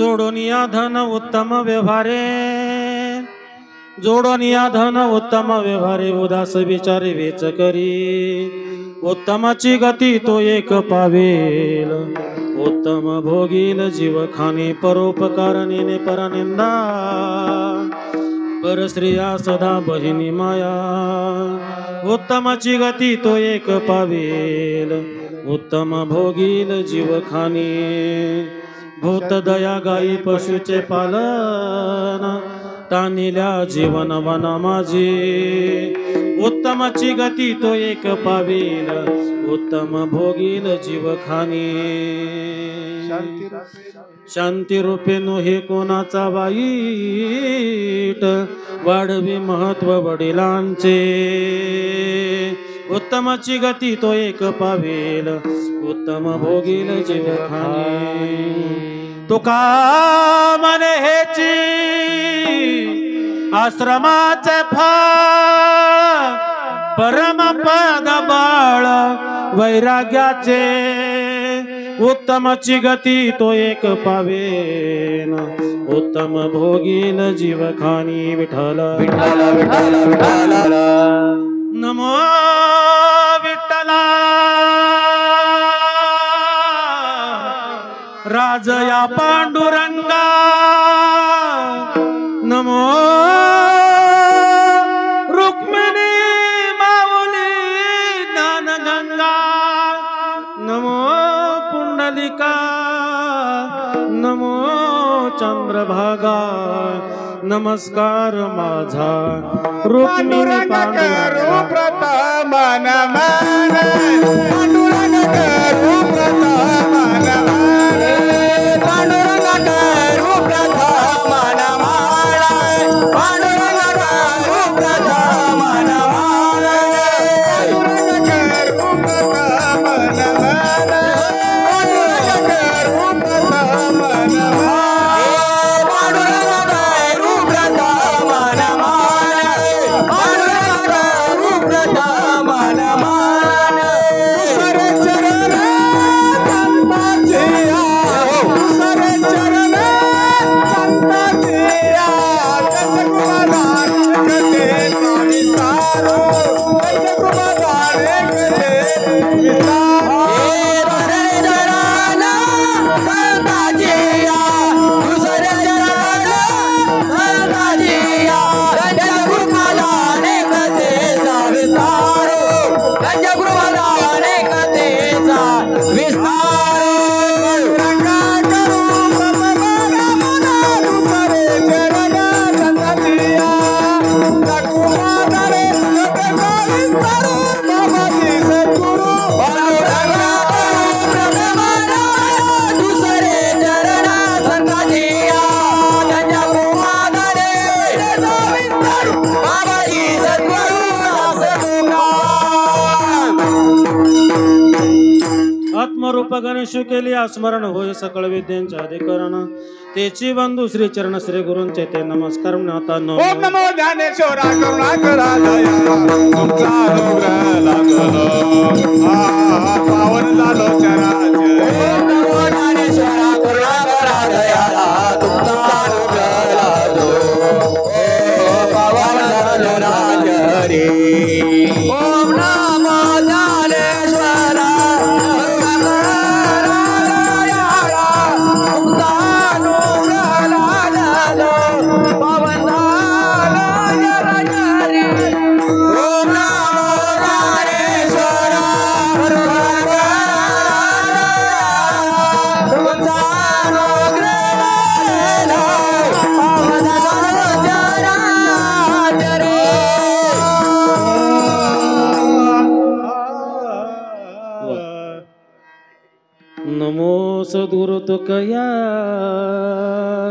जोडून या धन उत्तम व्यवहारे, जोडून या धन उत्तम व्यवहारे, उदास विचारे वेच करी, उत्तमाची गती तो एक पावेल, उत्तम भोगील जीव खाणे, परोपकार नेणे परनिंदा, परस्त्रिया सदा बहिणी माया, उत्तमाची गती तो एक पावेल, उत्तम भोगील जीव खाणे, भूत दया गाई पशुचे पालन, तानिल्या जीवन वन माझे, उत्तमाची गती तो एक पावेल, उत्तम भोगील जीव खाणे, शांती रूपे नोहे कोणाचा वाईट, वाढवी महत्व वडिलांचे, उत्तमाची गती तो एक पावेल, उत्तम भोगील जीव खाणे, तुका मने हेची आश्रमाचे फळ, परम पद बाळ वैराग्याचे, उत्तमाची गती तो एक पावेन, उत्तम भोगील जीव खाणी, विठ्ठल विठ्ठल विठ्ठल विठ्ठल, नमो विठ्ठला, राजया पांडुरंगा, नमो रुक्मिणी माऊली ज्ञानगंगा, नमो पुंडलिका, नमो चंद्रभागा, नमस्कार माझा रुक्मिणी पांडुरंगा, प्रथम नमन, पांडुरंग प्रथम नमन, पांडुरंग प्रथम नमन, पांडुरंग प्रथम नमन, पांडुरंग प्रथम नमन, पांडुरंग प्रथम नमन, पांडुरंग प्रथम नमन, पांडुरंग प्रथम नमन, दुसरे चरण संतांचिया, दुसरे चरण संतांचिया, दशगुणाधार कथे विस्तारो, दशगुणाधार कथे विस्तारो, दुसरे चरण संतांचिया, दुसरे चरण संतांचिया, दशगुणाधार कथेचा विस्तारो, दशगुणाधार कथेचा विस्तारो, रंगा करू प्रथम नमन, दुसरे चरण संतांचिया, दशगुणाधार कथेचा विस्तारो, बाबाजी सद्गुरु, रंगा करू प्रथम नमन, दुसरे चरण संतांचिया, दशगुणाधार कथेचा विस्तारो, बाबाजी सद्गुरु दासगुणा. आत्मरूप गणेशु केली स्मरण होय सकळ विद्यांचे अधिकरण, तेची बंधू श्री चरण श्री गुरूंचे ते नमस्कार आता ओम नमो ज्ञानेश्वरा करुणाकरा दया, तुमचा अनुग्रह लागलो, पावन झालो चराचर. ओम नमो ज्ञानेश्वरा करुणाकरा दया, तुमचा अनुग्रह लागलो, पावन झालो राजरी. ओम नमो ज्ञानेश्वरा करुणाकरा दया, तुमचा अनुग्रह लागलो, पावन झालो राजरी. ओम नमो ज्ञानेश्वरा करुणाकरा दया, तुमचा अनुग्रह लागलो, पावन झालो राजरी. नमो सद्गुरु तुकया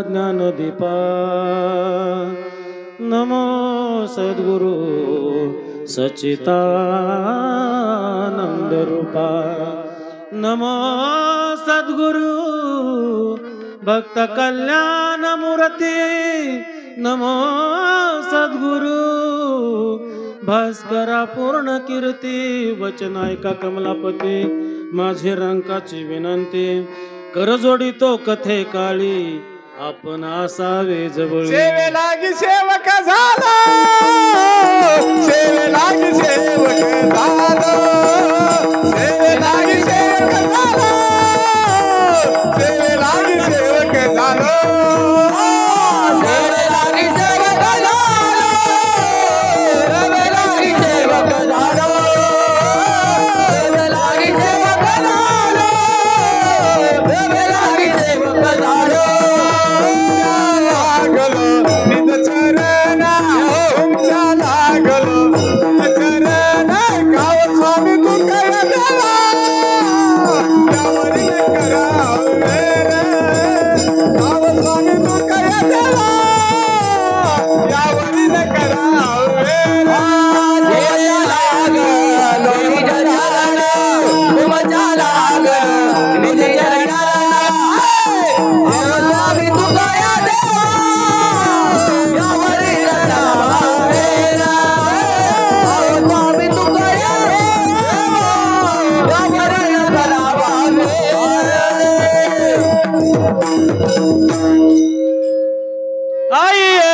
ज्ञानदीपा, नमो सद्गुरु सच्चिदानंद रूपा, नमो सद्गुरु भक्त कल्याण मूर्ती, नमो सद्गुरु भास्करा पूर्ण कीर्ती, वचन ऐका कमलापती माझी रंकाची विनंती, कर जोडितो कथे काळी आपण असावे जवळ सेवे लागी सेवक झाला सेवे लागी सेवक झाला सेवे लागी सेवक झाला सेवे लागी सेवक झाला सेवे लागी सेवक झाला सेवे लागी सेवक झाला सेवे लागी सेवक झाला सेवे लागी सेवक झाला निज चरण तुमच्या लागलो चरण गाव स्वामी तुझ्या देवा यावरी करावे गाव स्वामी तुझ्या देवा यावरी करावे लागलो निज चरण तुमच्या लागलो निज चरण स्वामी तुझ्या देवा आइये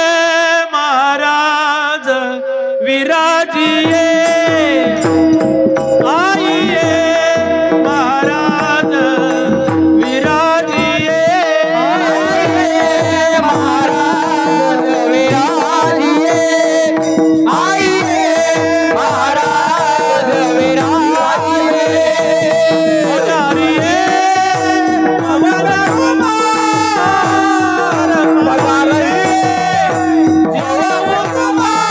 महाराज विराजिए आइये महाराज विराजिए आइए महाराज विराजिए आइए महाराज विराजिए पधारिए पवन कुमार पधारिए जीव कुमार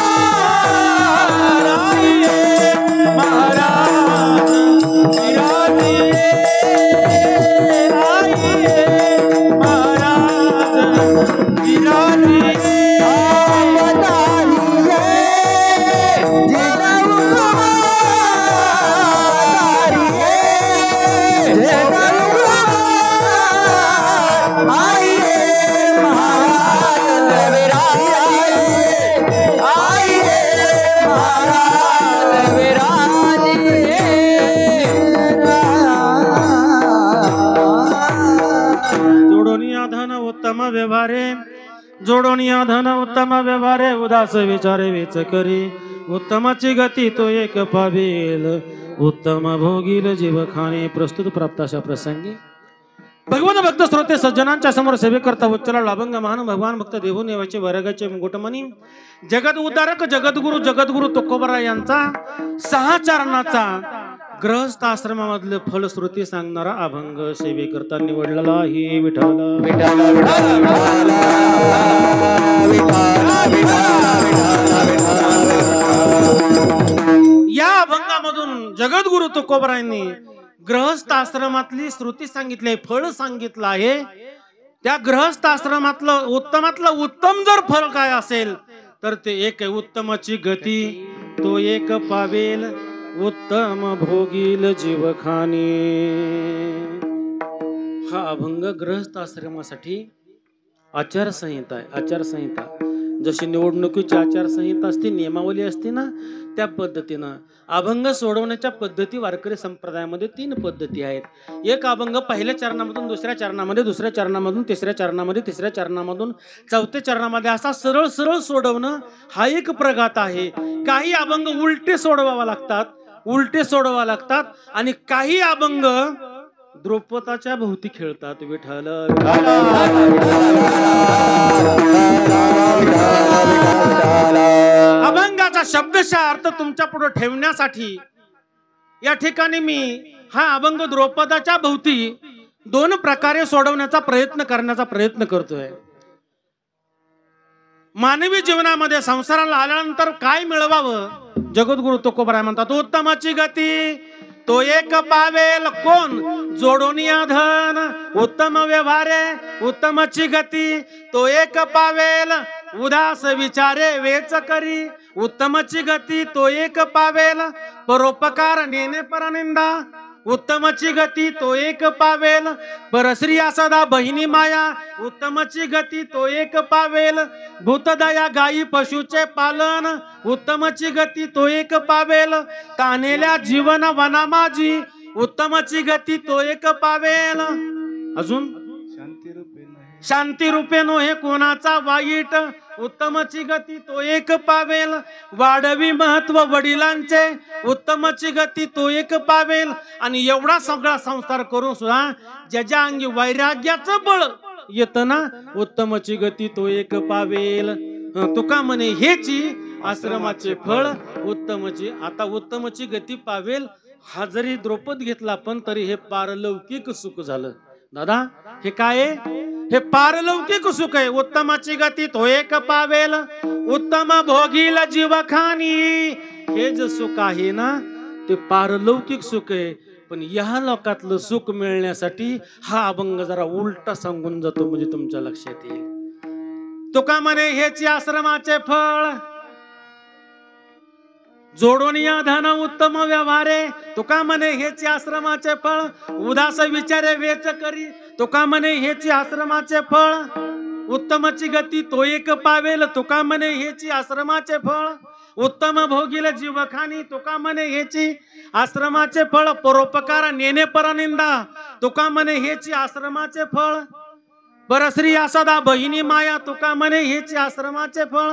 आइए महाराज विराजिए आइए महाराज विराजिए जोडोनिया धन उत्तम व्यवहारे जोडोनिया धन उत्तम व्यवहारे उदास विचारे वेच करी उत्तमाची गती तो एक पावेल उत्तम भोगील जीव खाणे प्रस्तुत प्राप्त अशा प्रसंगी भगवान भक्त श्रोते सज्जनांच्या समोर सेवे करता उच्चला लाभंग महान भगवान भक्त देवून येवाचे वरगाचे मुकुटमणी जगत उद्धारक जगद्गुरु तुकोबरा यांचा 6 चरणाचा ग्रहस्थ आश्रमामधले फलश्रुती सांगणारा अभंग सेवे करता निवडलेला ही विठ्ठल या अभंगामधून जगद्गुरु तुकोबरा यांनी ग्रहस्थ आश्रमातली श्रुती सांगितली फळ सांगितलं आहे त्या ग्रहस्थ आश्रमातलं उत्तम जर फळ काय असेल तर ते एक आहे उत्तमाची गती तो एक पावेल उत्तम भोगील जीवखानी हा अभंग गृहस्थ आश्रमासाठी आचारसंहिता आहे आचारसंहिता जशी निवडणुकीची आचारसंहिता असते नियमावली असते ना त्या पद्धतीनं अभंग सोडवण्याच्या पद्धती वारकरी संप्रदायामध्ये 3 पद्धती आहेत एक अभंग पहिल्या चरणामधून दुसऱ्या चरणामध्ये दुसऱ्या चरणामधून तिसऱ्या चरणामध्ये तिसऱ्या चरणामधून चौथ्या चरणामध्ये असा सरळ सरळ सोडवणं हा एक प्रघात आहे काही अभंग उलटे सोडवा लागतात आणि काही अभंग द्रौपदाच्या भोवती खेळतात विठ्ठल अभंगाचा शब्दशः अर्थ तुमच्या पुढे ठेवण्यासाठी या ठिकाणी मी हा अभंग द्रौपदाच्या भोवती 2 प्रकारे सोडवण्याचा करण्याचा प्रयत्न करतोय मानवी जीवनामध्ये संसाराला आल्यानंतर काय मिळवावं जगद्गुरु तुकोबराय म्हणतात उत्तमाची गती तो एक पावेल कोण जोडोनिया धन उत्तम व्यवहारे उत्तमाची गती तो एक पावेल उदास विचारे वेच करी उत्तमाची गती तो एक पावेल परोपकार नेणे परनिंदा उत्तमची गती तो एक पावेल परश्रिया सदा बहिणी माया उत्तमची गती तो एक पावेल भूतदया गायी पशुचे पालन उत्तमची गती तो एक पावेल तानेल्या जीवन वना माझी उत्तमची गती तो एक पावेल अजून शांती रूपे नोहे कोणाचा वाईट, उत्तमची गती तो एक पावेल. वाढवी महत्व वडिलांचे, उत्तमची गती तो एक पावेल. आणि एवढा सगळा संस्कार करून सुद्धा ज्याच्या अंगी वैराग्याचं बळ येतं ना, उत्तमची गती तो एक पावेल. तुका म्हणे हेची आश्रमाचे फळ उत्तमची. आता उत्तमची गती पावेल हा जरी द्रौपद घेतला पण तरी हे पारलौकिक सुख झालं. दादा हे काय आहे? हे पारलौकिक सुख आहे. उत्तमाची गती तो एक पावेल, उत्तम भोगील जीवखानी. हे जे सुख आहे ना ते पारलौकिक सुख आहे. पण या लोकातलं सुख मिळण्यासाठी हा अभंग जरा उलटा सांगून जातो, म्हणजे तुमच्या लक्षात येईल. तुका म्हणे हेची आश्रमाचे फळ, जोडून या धन उत्तम व्यवहारे. तुका म्हणे हेची आश्रमाचे फळ, उदास विचारे वेच करी. तुका म्हणे हेची आश्रमाचे फळ, उत्तमची गती तो एक पावेल. तुका म्हणे हेची आश्रमाचे फळ, उत्तम भोगील जीवखानी. तुका म्हणे हेची आश्रमाचे फळ, परोपकार नेणे परनिंदा. तुका म्हणे हेची आश्रमाचे फळ, परश्री सदा बहिणी माया. तुका म्हणे हेची आश्रमाचे फळ,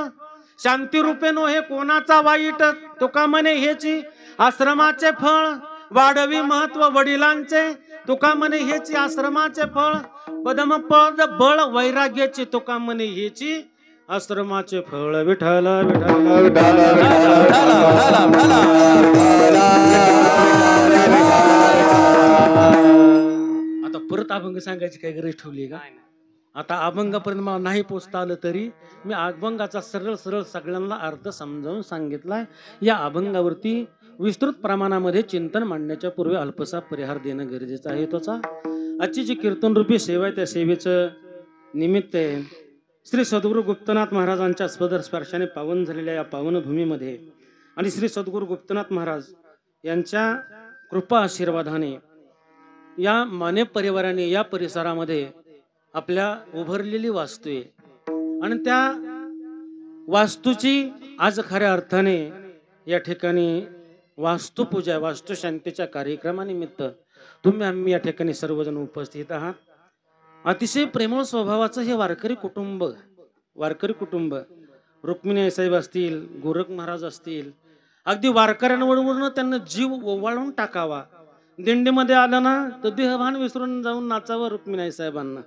शांती रूपे नोहे कोणाचा वाईट. तुका म्हणे हेची आश्रमाचे फळ, वाढवी महत्व वडिलांचे. तुका म्हणे हेची आश्रमाचे फळ, पदम पद बळ वैराग्याचे. तुका म्हणे हेची आश्रमाचे फळ. विठ्ठल विठ्ठल आता परत अभंग सांगायची काय गरज ठेवली का? आता अभंगापर्यंत मला नाही पोचता आलं तरी मी अभंगाचा सरळ सरळ सगळ्यांना अर्थ समजावून सांगितलाय. या अभंगावरती विस्तृत प्रमाणामध्ये चिंतन मांडण्याच्या पूर्वी अल्पसा परिहार देणं गरजेचं आहे. तोचा आजची जी कीर्तन रूपी सेवा आहे त्या सेवेचं निमित्त आहे श्री सद्गुरू गुप्तनाथ महाराजांच्या स्पदर स्पर्शाने पावन झालेल्या या पावनभूमीमध्ये आणि श्री सद्गुरू गुप्तनाथ महाराज यांच्या कृपा आशीर्वादाने या माने परिवाराने या परिसरामध्ये आपल्या उभरलेली वास्तू आहे आणि त्या वास्तूची आज खऱ्या अर्थाने या ठिकाणी वास्तुपूजा वास्तुशांतीच्या कार्यक्रमानिमित्त तुम्ही आम्ही या ठिकाणी सर्वजण उपस्थित आहात. अतिशय प्रेमळ स्वभावाचं हे वारकरी कुटुंब रुक्मिणी साहेब असतील, गोरख महाराज असतील, अगदी वारकऱ्यांवरून त्यांना जीव ओवाळून टाकावा. दिंडीमध्ये आलं ना तर देहभान विसरून जाऊन नाचावं रुक्मिणी साहेबांना,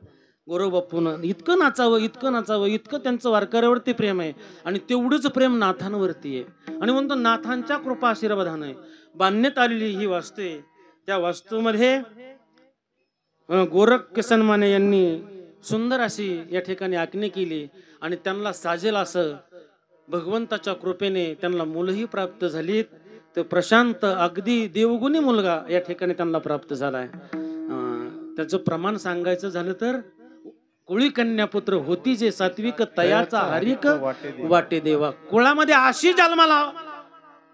गोरख बाप्पून इतकं नाचावं इतकं त्यांचं वारकऱ्यावरती प्रेम आहे. आणि तेवढंच प्रेम नाथांवरती आहे. आणि म्हणतो नाथांच्या कृपा आशीर्वादाने बांधण्यात आलेली ही वास्तू आहे. त्या वास्तूमध्ये गोरख किसन माने यांनी सुंदर अशी या ठिकाणी आखणी केली आणि त्यांना साजेल असं भगवंताच्या कृपेने त्यांना मुलंही प्राप्त झालीत. तर प्रशांत अगदी देवगुणी मुलगा या ठिकाणी त्यांना प्राप्त झालाय. त्याचं प्रमाण सांगायचं झालं तर कुळी कन्यापुत्र होती जे सात्विक तयाचा हरिक वाटे देवा. कुळामध्ये अशी जन्माला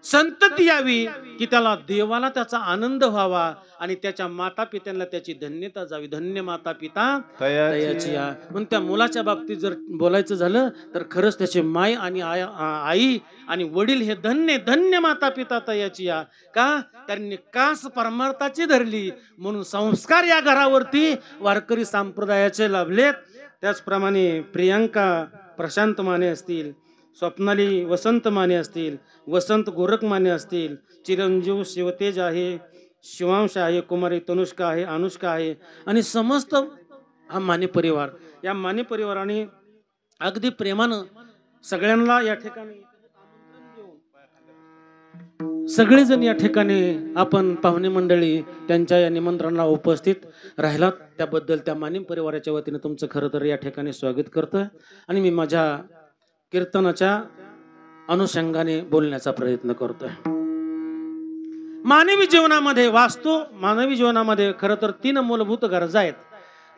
संतती यावी की त्याला देवाला त्याचा आनंद व्हावा आणि त्याच्या माता पित्यांना त्याची धन्यता जावी. धन्य माता पिता तयाची. म्हणून त्या मुलाच्या बाबतीत जर बोलायचं झालं तर खरंच त्याचे माय आणि आई आणि वडील हे धन्य धन्य माता पिता तयाची. का? त्यांनी कास परमार्थाची धरली म्हणून संस्कार या घरावरती वारकरी संप्रदायाचे लाभलेत. त्याचप्रमाणे प्रियांका प्रशांत माने असतील, स्वप्नाली वसंत माने असतील, वसंत गोरख माने असतील, चिरंजीव शिवतेज आहे, शिवांश आहे, कुमारी तनुष्का आहे, अनुष्का आहे आणि समस्त हा माने परिवार. या माने परिवाराने अगदी प्रेमानं सगळ्यांना या ठिकाणी सगळेजण या ठिकाणी आपण पाहुणे मंडळी त्यांच्या या निमंत्रणाला उपस्थित राहिलात त्याबद्दल त्या माने परिवाराच्या वतीने तुमचं खरं तर या ठिकाणी स्वागत करतोय. आणि मी माझ्या कीर्तनाच्या अनुषंगाने बोलण्याचा प्रयत्न करतोय. मानवी जीवनामध्ये मानवी जीवनामध्ये खरं तर 3 मूलभूत गरजा आहेत.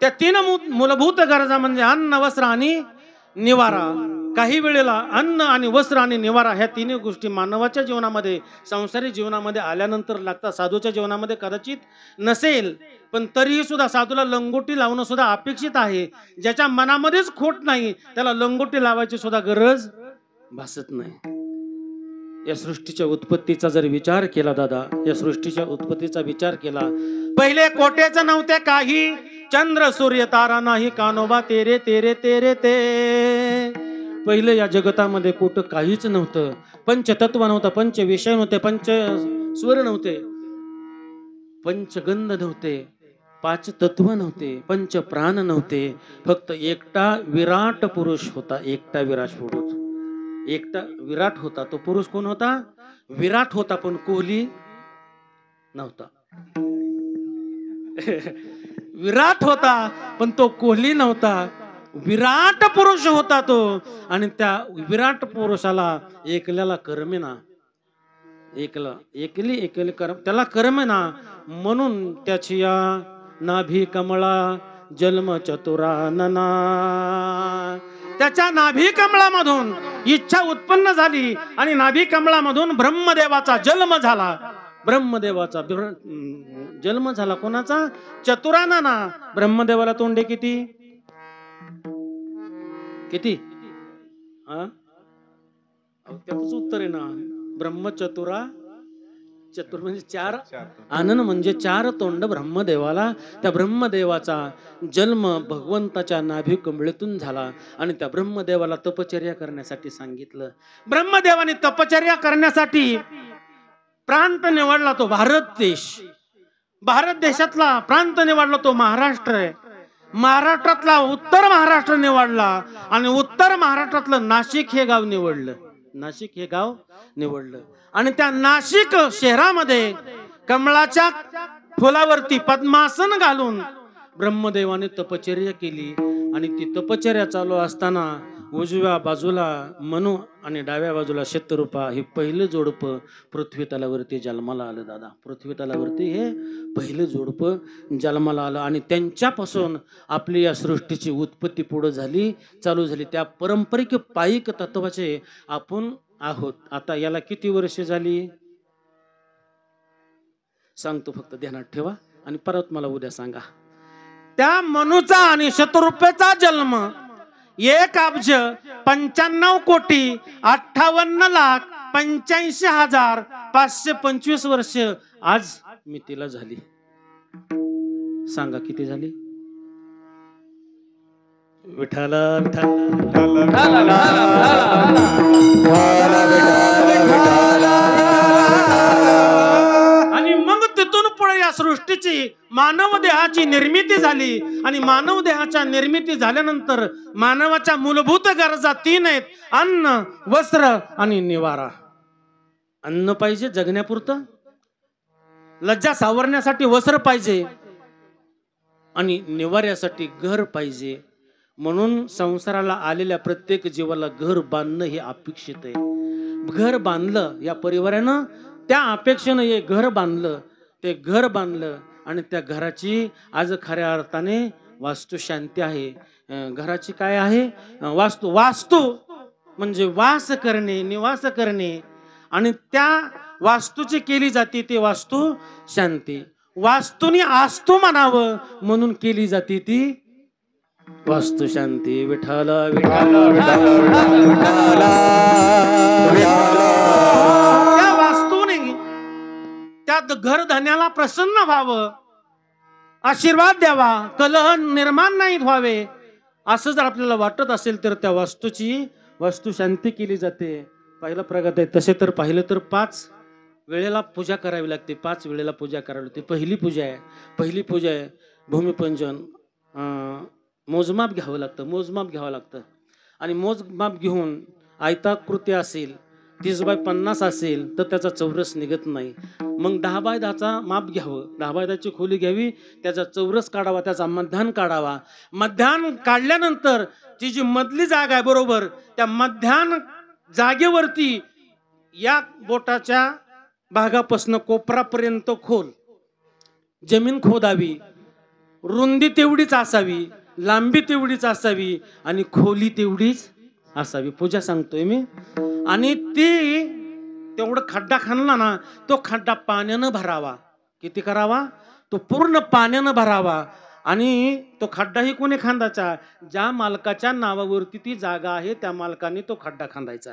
त्या 3 मूलभूत गरजा म्हणजे अन्न, वस्त्र आणि निवारा. काही वेळेला अन्न आणि वस्त्र आणि निवारा ह्या 3 गोष्टी मानवाच्या जीवनामध्ये संसारी जीवनामध्ये आल्यानंतर लागतात. साधूच्या जीवनामध्ये कदाचित नसेल पण तरीही सुद्धा साधूला लंगोटी लावणं सुद्धा अपेक्षित आहे. ज्याच्या मनामध्येच खोट नाही त्याला लंगोटी लावायची सुद्धा गरज भासत नाही. या सृष्टीच्या उत्पत्तीचा जर विचार केला दादा, या सृष्टीच्या उत्पत्तीचा विचार केला, पहिले कोट्याचं नव्हते काही, चंद्र सूर्य तारा नाही कानोबा तेरे तेरे तेरे ते. पहिलं या जगतामध्ये कुठं काहीच नव्हतं. पंचतत्व नव्हतं, पंच विषय नव्हते, पंच स्वर नव्हते, पंचगंध नव्हते, पाच तत्व नव्हते, पंच प्राण नव्हते. फक्त एकटा विराट पुरुष होता. एकटा विराट पुरुष, एकटा विराट होता. तो पुरुष कोण होता? विराट होता, पण कोहली नव्हता. विराट होता पण तो कोहली नव्हता. विराट पुरुष होता तो. आणि त्या विराट पुरुषाला एकल्याला करमेना, एकली कर्म त्याला करमेना. म्हणून त्याची या नाभी कमळा जन्म चतुरानना. त्याच्या नाभी कमळामधून इच्छा उत्पन्न झाली आणि नाभी कमळामधून ब्रह्मदेवाचा जन्म झाला. ब्रह्मदेवाचा जन्म झाला. कोणाचा? चतुरानना. ब्रह्मदेवाला तोंडे किती? किती? त्याच उत्तर आहे ना. ब्रह्मचतुरा, चतुर म्हणजे चार. आनन म्हणजे चार तोंड ब्रह्मदेवाला. त्या ब्रह्मदेवाचा जन्म भगवंताच्या नाभी कमळेतून झाला. आणि त्या ब्रह्मदेवाला तपचर्या करण्यासाठी सांगितलं. ब्रह्मदेवाने तपचर्या करण्यासाठी प्रांत निवडला तो भारत देश. भारत देशातला प्रांत निवडला तो महाराष्ट्र आहे. महाराष्ट्रातला उत्तर महाराष्ट्र निवडला आणि उत्तर महाराष्ट्रातलं नाशिक हे गाव निवडलं. नाशिक हे गाव निवडलं. आणि त्या नाशिक शहरामध्ये कमळाच्या फुलावरती पद्मासन घालून ब्रह्मदेवाने तपचर्या केली. आणि ती तपचर्या चालू असताना उजव्या बाजूला मनु आणि डाव्या बाजूला शत्रुपा हे पहिलं जोडपं पृथ्वी तलावरती जन्माला आलं. दादा, पृथ्वी तलावरती हे पहिलं जोडपं जन्माला आलं. आणि त्यांच्यापासून आपली या सृष्टीची उत्पत्ती पुढे झाली, चालू झाली. त्या पारंपरिक पायिक तत्वाचे आपण आहोत. आता याला किती वर्ष झाली सांगतो, फक्त ध्यानात ठेवा आणि परत मला उद्या सांगा. त्या मनुचा आणि शत्रुपेचा जन्म 1,95,58,85,525 वर्ष आज मी तिला झाली. सांगा किती झाली? विठाला आणि मग तिथून पुढे या सृष्टीची मानव देहाची निर्मिती झाली. आणि मानव देहाच्या निर्मिती झाल्यानंतर मानवाच्या मूलभूत गरजा 3 आहेत: अन्न, वस्त्र आणि निवारा. अन्न पाहिजे जगण्यापुरतं, लज्जा सावरण्यासाठी वस्त्र पाहिजे आणि निवाऱ्यासाठी घर पाहिजे. म्हणून संसाराला आलेल्या प्रत्येक जीवाला घर बांधणं हे अपेक्षित आहे. घर बांधलं या परिवारानं, त्या अपेक्षेनं हे घर बांधलं. ते घर बांधलं आणि त्या घराची आज खऱ्या अर्थाने वास्तू शांती आहे. घराची काय आहे? वास्तू. वास्तू म्हणजे वास करणे, निवास करणे. आणि त्या वास्तूची केली जाते ती वास्तू शांती. वास्तूनी आस्तू म्हणावं म्हणून केली जाते ती वास्तू शांती. विठ्ठल विठ्ठल त्या वास्तूने त्यात घरधन्याला प्रसन्न व्हावं, आशीर्वाद द्यावा, कलह निर्माण नाही व्हावे, असं जर आपल्याला वाटत असेल तर त्या वास्तूची वास्तू शांती केली जाते. पहिला प्रगत आहे. तसे तर पाहिलं तर 5 वेळेला पूजा करावी लागते. 5 वेळेला पूजा करावी लागते. पहिली पूजा आहे भूमिपूजन. मोजमाप घ्यावं लागतं. आणि मोजमाप घेऊन आयताकृती असेल, 30x50 असेल तर त्याचा चौरस निघत नाही. मग 10x10चा माप घ्यावं. 10x10ची खोली घ्यावी, त्याचा चौरस काढावा, त्याचा मध्यान काढावा. मध्यान काढल्यानंतर ती जी मधली जागा आहे बरोबर, त्या मध्यान जागेवरती या बोटाच्या भागापासून कोपरापर्यंत खोल जमीन खोदावी. रुंदी तेवढीच असावी, लांबी तेवढीच असावी आणि खोली तेवढीच असावी. पूजा सांगतोय मी. आणि ती तेवढं खड्डा खणला ना, तो खड्डा पाण्यानं भरावा. किती करावा? तो पूर्ण पाण्यानं भरावा. आणि तो खड्डाही कोणी खांदायचा? ज्या मालकाच्या नावावरती ती जागा आहे त्या मालकाने तो खड्डा खांदायचा.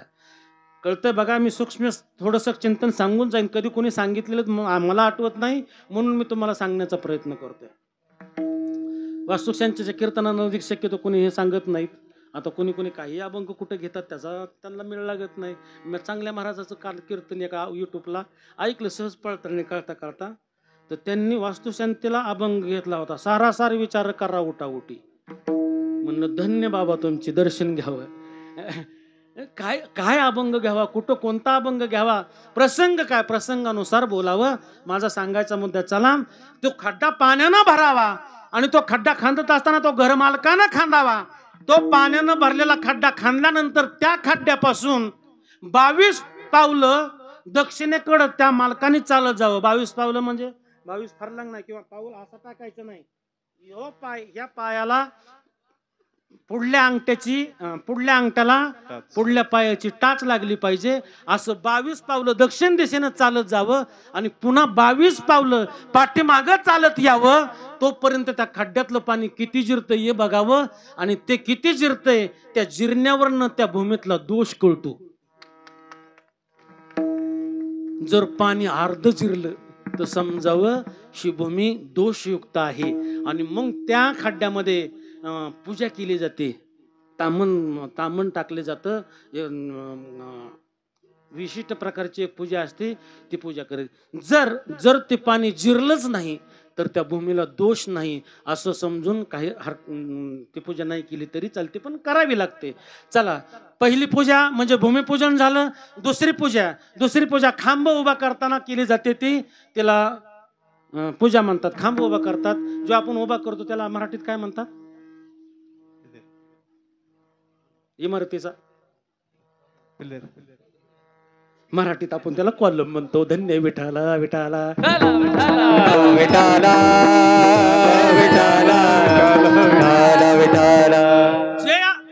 कळतंय बघा. मी सूक्ष्म थोडंसं चिंतन सांगून जाईन. कधी कोणी सांगितलेलं मला आठवत नाही म्हणून मी तुम्हाला सांगण्याचा प्रयत्न करतोय. वास्तुशांतीच्या कीर्तनानं शक्यतो कोणी हे सांगत नाहीत. आता कोणी कोणी काही अभंग कुठं घेतात त्याचा त्यांना मेळ लागत नाही. मी चांगल्या महाराजाचं काल कीर्तन एका यूट्यूबला ऐकलं सहज पळताना कळता कळता, तर त्यांनी वास्तुशांतीला अभंग घेतला होता, सारासार विचार करा उठाउठी. म्हणलं धन्य बाबा तुमचे दर्शन घ्यावं. काय काय अभंग घ्यावा, कुठं कोणता अभंग घ्यावा, प्रसंग काय प्रसंगानुसार बोलावं. माझा सांगायचा मुद्दा चला, तो खड्डा पाण्यानं भरावा आणि तो खड्डा खांदत असताना तो घरमालकानं खांदावा. तो पाण्यानं भरलेला खड्डा खांदल्यानंतर त्या खड्ड्यापासून 22 पावलं दक्षिणेकडं त्या मालकाने चालत जावं. 22 पावलं म्हणजे 22 फरलंग नाही किंवा पाऊल असं टाकायचं नाही. ह्यो पाय, ह्या पायाला पुढल्या अंगठ्याला पुढल्या पायाची टाच लागली पाहिजे. असं 22 पावलं दक्षिण दिशेनं चालत जावं आणि पुन्हा 22 पावलं पाठीमागं चालत यावं. तोपर्यंत त्या खड्ड्यातलं पाणी किती जिरतंय हे बघावं आणि ते किती जिरतंय त्या जिरण्यावरनं त्या भूमीतला दोष कळतो. जर पाणी अर्ध जिरलं तर समजावं ही भूमी दोषयुक्त आहे आणि मग त्या खड्ड्यामध्ये पूजा केली जाते. तामण टाकले जातं. विशिष्ट प्रकारची एक पूजा असते, ती पूजा करायची. जर ते पाणी जिरलंच नाही तर त्या भूमीला दोष नाही असं समजून काही ती पूजा नाही केली तरी चालते, पण करावी लागते. चला, पहिली पूजा म्हणजे भूमिपूजन झालं. दुसरी पूजा खांब उभा करताना केली जाते. तिला पूजा म्हणतात. खांब उभा करतात, जो आपण उभा करतो त्याला मराठीत काय म्हणतात? इमारतीचा मराठीत आपण त्याला कॉलम म्हणतो. धन्य विठाला विठाला विठाला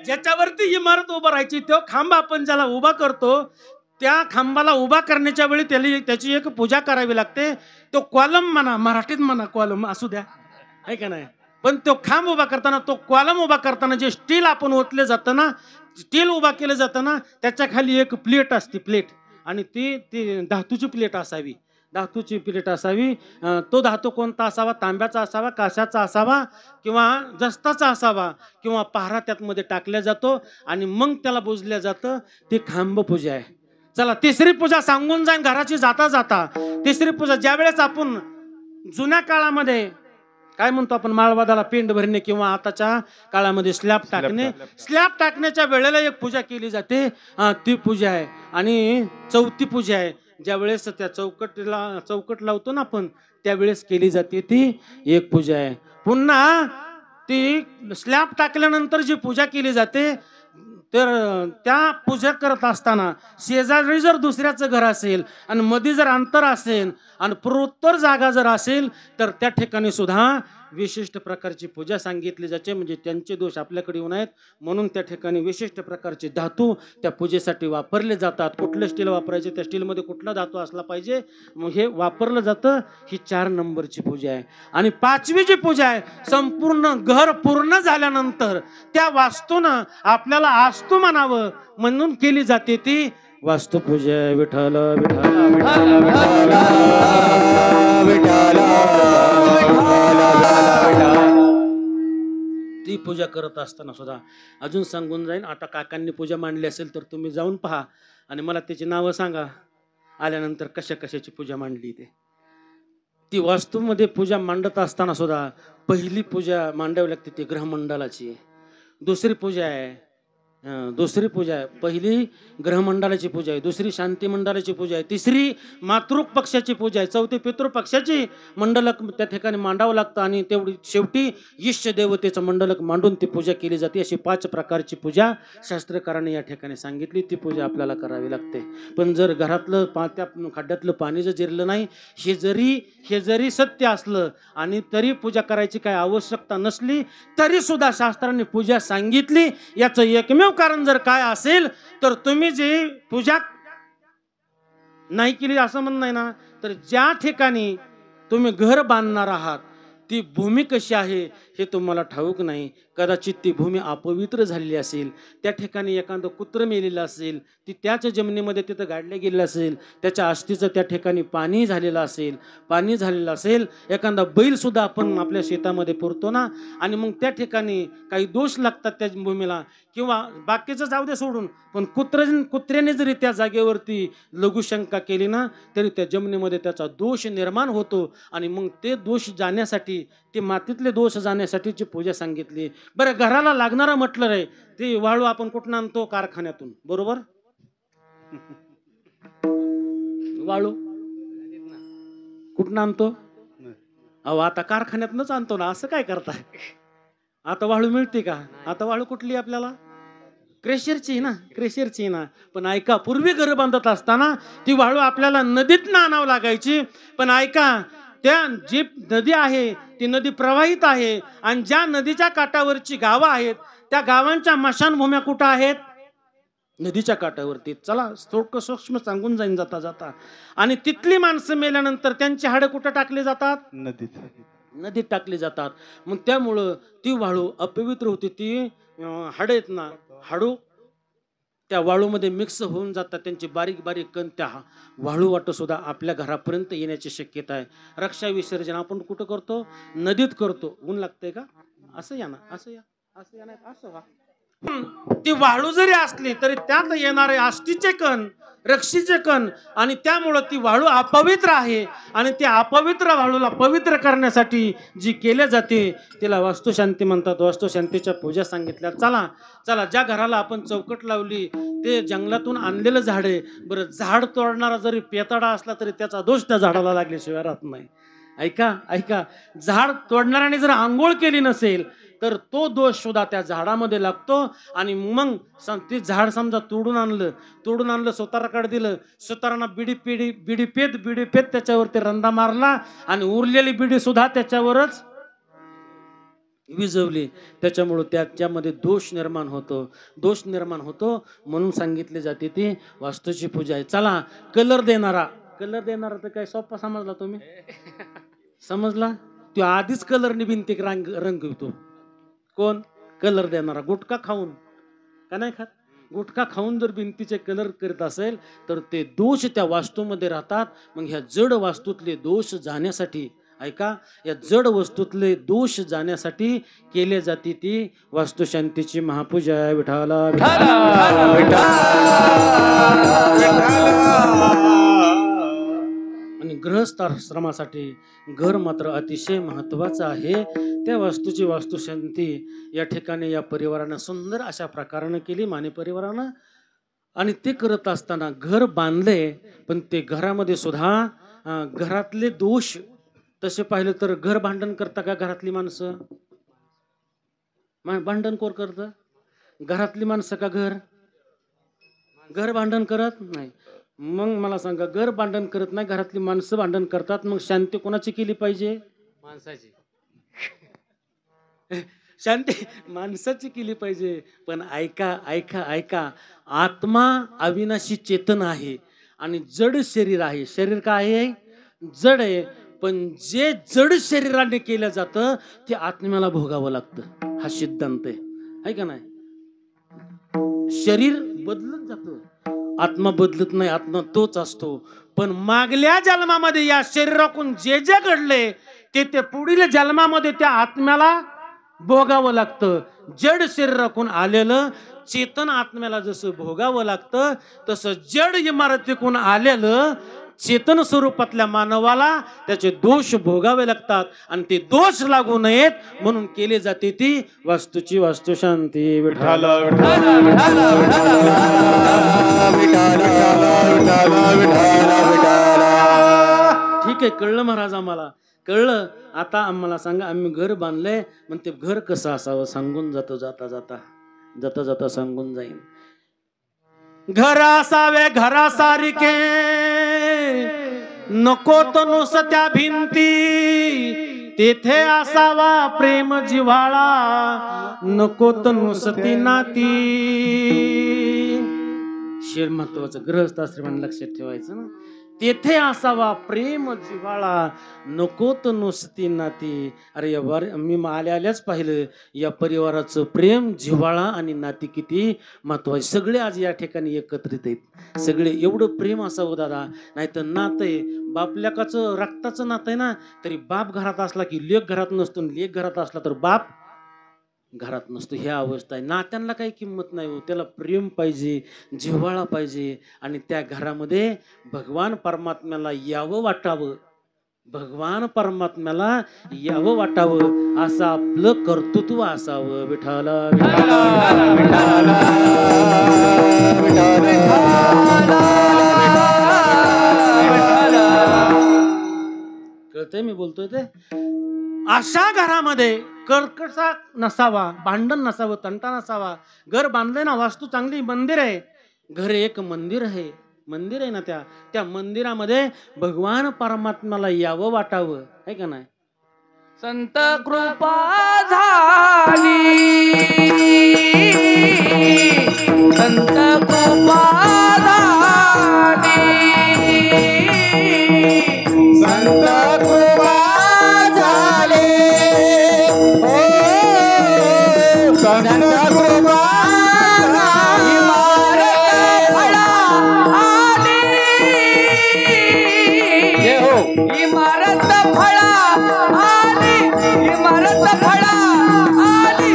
ज्याच्यावरती इमारत उभा राहायची तो खांब आपण ज्याला उभा करतो, त्या खांबाला उभा करण्याच्या वेळी त्याची एक पूजा करावी लागते. तो कॉलम म्हणा, मराठीत म्हणा कॉलम असू द्या, आहे का नाही. पण तो खांब उभा करताना, तो कॉलम उभा करताना जे स्टील आपण ओतले जातं ना, स्टील उभा केलं जातं ना, त्याच्या खाली एक प्लेट असते, प्लेट, आणि ती धातूची प्लेट असावी. धातूची प्लेट असावी. तो धातू कोणता असावा? तांब्याचा असावा, काशाचा असावा किंवा जस्ताचा असावा किंवा पाहरा त्यातमध्ये टाकला जातो आणि मग त्याला बोजल्या जातं. ती खांब पूजा आहे. चला, तिसरी पूजा सांगून जाईन घराची जाता जाता. तिसरी पूजा ज्यावेळेस आपण जुन्या काळामध्ये काय म्हणतो आपण, माळवादाला पेंड भरणे किंवा आताच्या काळामध्ये स्लॅब टाकणे, स्लॅब टाकण्याच्या वेळेला एक पूजा केली जाते, ती पूजा आहे. आणि चौथी पूजा आहे, ज्या वेळेस त्या चौकट लावतो ना आपण, त्यावेळेस केली जाते ती एक पूजा आहे. पुन्हा ती स्लॅब टाकल्यानंतर जी पूजा केली जाते, तर त्या पूजा करत असताना शेजारी जर दुसऱ्याचं घर असेल आणि मध्ये जर अंतर असेल आणि पूर्वोत्तर जागा जर असेल तर त्या ठिकाणी सुद्धा विशिष्ट प्रकारची पूजा सांगितली जाते. म्हणजे त्यांचे दोष आपल्याकडे येऊ नयेत म्हणून त्या ठिकाणी विशिष्ट प्रकारचे धातू त्या पूजेसाठी वापरले जातात. कुठलं स्टील वापरायचे, त्या स्टीलमध्ये कुठला धातू असला पाहिजे, मग हे वापरलं जातं. ही 4 नंबरची पूजा आहे. आणि 5वी जी पूजा आहे, संपूर्ण घर पूर्ण झाल्यानंतर त्या वास्तूनं आपल्याला आस्तू म्हणावं म्हणून केली जाते, ती वास्तुपूजा. विठ्ठल विठ्ठल ती पूजा करत असताना सुद्धा अजून सांगून जाईन. आता काकांनी पूजा मांडली असेल तर तुम्ही जाऊन पहा आणि मला त्याची नावं सांगा आल्यानंतर कशा कशाची पूजा मांडली. ती वास्तूमध्ये पूजा मांडत असताना सुद्धा पहिली पूजा मांडावी लागते ती ग्रहमंडळाची. दुसरी पूजा आहे पहिली ग्रहमंडळाची पूजा आहे, दुसरी शांती मंडळाची पूजा आहे, तिसरी मातृक पक्षाची पूजा आहे, चौथी पितृपक्षाची मंडलक त्या ठिकाणी मांडावं लागतं आणि तेवढी शेवटी इष्ट देवतेचं मंडलक मांडून ती पूजा केली जाते. अशी 5 प्रकारची पूजा शास्त्रकारांनी या ठिकाणी सांगितली. ती पूजा आपल्याला करावी लागते. पण जर घरातलं त्या खड्ड्यातलं पाणी जर जिरलं नाही, हे जरी सत्य असलं आणि तरी पूजा करायची काय आवश्यकता नसली तरी सुद्धा शास्त्रांनी पूजा सांगितली. याचं एकमेव कारण जर काय असेल तर तुम्ही जी पूजा नाही केली असं म्हणणं नाही ना, तर ज्या ठिकाणी तुम्ही घर बांधणार आहात ती भूमी कशी आहे हे तुम्हाला ठाऊक नाही. कदाचित ती भूमी अपवित्र झालेली असेल, त्या ठिकाणी एखादं कुत्रं मेलेलं असेल, ती त्याच जमिनीमध्ये तिथं गाडले गेलेलं असेल, त्याच्या अस्थीचं त्या ठिकाणी पाणी झालेलं असेल, एखादा बैलसुद्धा आपण आपल्या शेतामध्ये पुरतो ना, आणि मग त्या ठिकाणी काही दोष लागतात त्या भूमीला, किंवा बाकीचं जाऊ दे सोडून, पण कुत्र्याने जरी त्या जागेवरती लघुशंका केली ना, तरी त्या जमिनीमध्ये त्याचा दोष निर्माण होतो. आणि मग ते दोष जाण्यासाठी, ते मातीतले दोष जाण्यासाठीची पूजा सांगितली. बरं, घराला लागणारं म्हटलं रे, ते वाळू आपण कुठून आणतो? कारखान्यातून, बरोबर? वाळू कुठून आणतो? अहो, आता कारखान्यातूनच आणतो ना. असं काय करताय? आता वाळू मिळते का? आता वाळू कुठली आपल्याला? क्रेशरची ना. पण ऐका, पूर्वी घर बांधत असताना ती वाळू आपल्याला नदीतनं आणावं लागायची. पण ऐका, त्या जी नदी आहे ती नदी प्रवाहित आहे, आणि ज्या नदीच्या काठावरची गावं आहेत त्या गावांच्या मशानभूम्या कुठं आहेत? नदीच्या काठावरती. चला थोडं सूक्ष्म सांगून जाईन जाता जाता. आणि तिथली माणसं मेल्यानंतर त्यांची हाडं कुठं टाकली जातात? नदीत टाकली जातात. मग त्यामुळं ती वाळू अपवित्र होती. ती हाडं आहेत ना, हाडू त्या वाळूमध्ये मिक्स होऊन जातात. त्यांची बारीक बारीक कण त्या वाळू वाटं सुद्धा आपल्या घरापर्यंत येण्याची शक्यता आहे. रक्षा विसर्जन आपण कुठं करतो? नदीत करतो. ऊन लागतंय का? असं या ना, असं या नाही, असं व्हा. ती वाळू जरी असली तरी त्यात येणारे अस्थीचे कण, रक्षीचे कण, आणि त्यामुळं ती वाळू अपवित्र आहे. आणि त्या अपवित्र वाळूला पवित्र करण्यासाठी जी केल्या जाते तिला वास्तुशांती म्हणतात. वास्तुशांतीच्या पूजा सांगितल्या. चला ज्या घराला आपण चौकट लावली ते जंगलातून आणलेलं झाड आहे. बरं, झाड तोडणारा जरी पेताडा असला तरी त्याचा दोष त्या झाडाला लागल्याशिवाय राहत नाही. ऐका, झाड तोडणाऱ्याने जर आंघोळ केली नसेल तर तो दोष सुद्धा त्या झाडामध्ये लागतो. आणि मग ते झाड समजा तोडून आणलं सुताराकडे दिलं, सुतारांना बिडी पेत त्याच्यावरती रंदा मारला, आणि उरलेली बिडी सुद्धा त्याच्यावरच विजवली. त्याच्यामुळं त्याच्यामध्ये दोष निर्माण होतो. म्हणून सांगितले जाते ती वास्तूची पूजा आहे. चला, कलर देणारा तर काय सोपा समजला तुम्ही? समजला? तो आधीच कलरने भिंतीक रंगवतो. कोण? कलर देणारा. गुटखा खाऊन का नाही खात? गुटखा खाऊन जर भिंतीचे कलर करत असेल तर ते दोष त्या वास्तूमध्ये राहतात. मग ह्या जड वास्तूतले दोष जाण्यासाठी, ऐका, या जड वस्तूतले दोष जाण्यासाठी केले जाते ती वास्तुशांतीची महापूजा. विठाला आणि गृहस्थाश्रमासाठी घर मात्र अतिशय महत्वाचं आहे. त्या वास्तूची वास्तुशांती या ठिकाणी या परिवारानं सुंदर अशा प्रकारानं केली, माने परिवारानं. आणि ते करत असताना घर बांधले, पण ते घरामध्ये सुद्धा घरातले दोष तसे पाहिलं तर घर भांडण करता का घरातली माणसं? भांडण कोण करतं? घरातली माणसं का घर भांडण करत नाही? मग मला सांगा, घर भांडण करत नाही, घरातली माणसं भांडण करतात. मग शांती कोणाची केली पाहिजे? माणसाची. शांती माणसाची केली पाहिजे. पण ऐका, आत्मा अविनाशी चेतन आहे आणि जड शरीर आहे. शरीर काय आहे? जड आहे. पण जे जड शरीराने केलं जातं ते आत्म्याला भोगावं लागतं. हा सिद्धांत आहे का नाही? शरीर बदलत जातं, आत्मा बदलत नाही. आत्मा तोच असतो. पण मागल्या जन्मामध्ये या शरीरातून जे घडले ते पुढील जन्मामध्ये त्या आत्म्याला भोगावं लागतं. जड शरीरातून आलेलं चेतन आत्म्याला जसं भोगावं लागतं, तसं जड इमारतीतून आलेलं चेतन स्वरूपातल्या मानवाला त्याचे दोष भोगावे लागतात. आणि ते दोष लागू नयेत म्हणून केले जाते ती वास्तूची वास्तुशांती. विठाल ठीक आहे, कळलं महाराज, आम्हाला कळलं. आता आम्हाला सांगा, आम्ही घर बांधलंय, मग ते घर कसं असावं सांगून जातो. जाता सांगून जाईन. घर असावे घरासारखे, नको तो नुसत्या भिंती, तेथे असावा प्रेम जिव्हाळा, नको तो नुसती नाती. शेर महत्वाचं गृहस्थाश्रमाने लक्षात ठेवायचं ना. तेथे असावा प्रेम जिव्हाळा, नकोत नुसती नाती. अरे मी आल्याच पाहिलं या परिवाराचं प्रेम जिव्हाळा आणि नाती किती महत्वाचे. सगळे आज या ठिकाणी एकत्रित आहेत, सगळे एवढं प्रेम असावं दादा. नाही तर नातं आहे बापल्याकाचं रक्ताचं नातं आहे ना, तरी बाप घरात असला की लेक घरात नसतो, लेक घरात असला तर बाप घरात नसतो. ह्या अवस्था आहे. नात्यांना काही किंमत नाही हो, त्याला प्रेम पाहिजे, जिव्हाळा पाहिजे. आणि त्या घरामध्ये भगवान परमात्म्याला यावं वाटावं, भगवान परमात्म्याला यावं वाटावं असं आपलं कर्तृत्व असावं. विठाला कळतंय मी बोलतोय ते. अशा घरामध्ये कर्कशा नसावा, भांडण नसावं, तंटा नसावा. घर बांधलंय ना, वास्तू चांगली, मंदिर आहे, घर एक मंदिर आहे, मंदिर आहे ना, त्या मंदिरामध्ये भगवान परमात्म्याला यावं वाटावं, आहे का नाही. संत कृपा झाली, संत कृपा झाली, संत कृपा झाली, संत कृपा झाली, इमारत फळा आली, इमारत फळा आली, इमारत फळा आली,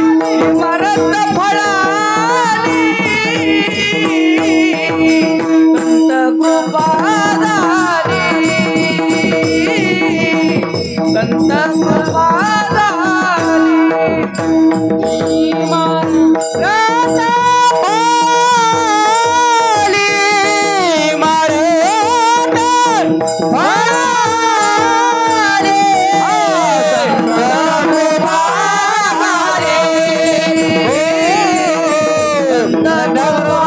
संत कृपा झाली, संत कृपा झाली, इमारत आली, इमारत आली, संत कृपा झाली, संत कृपा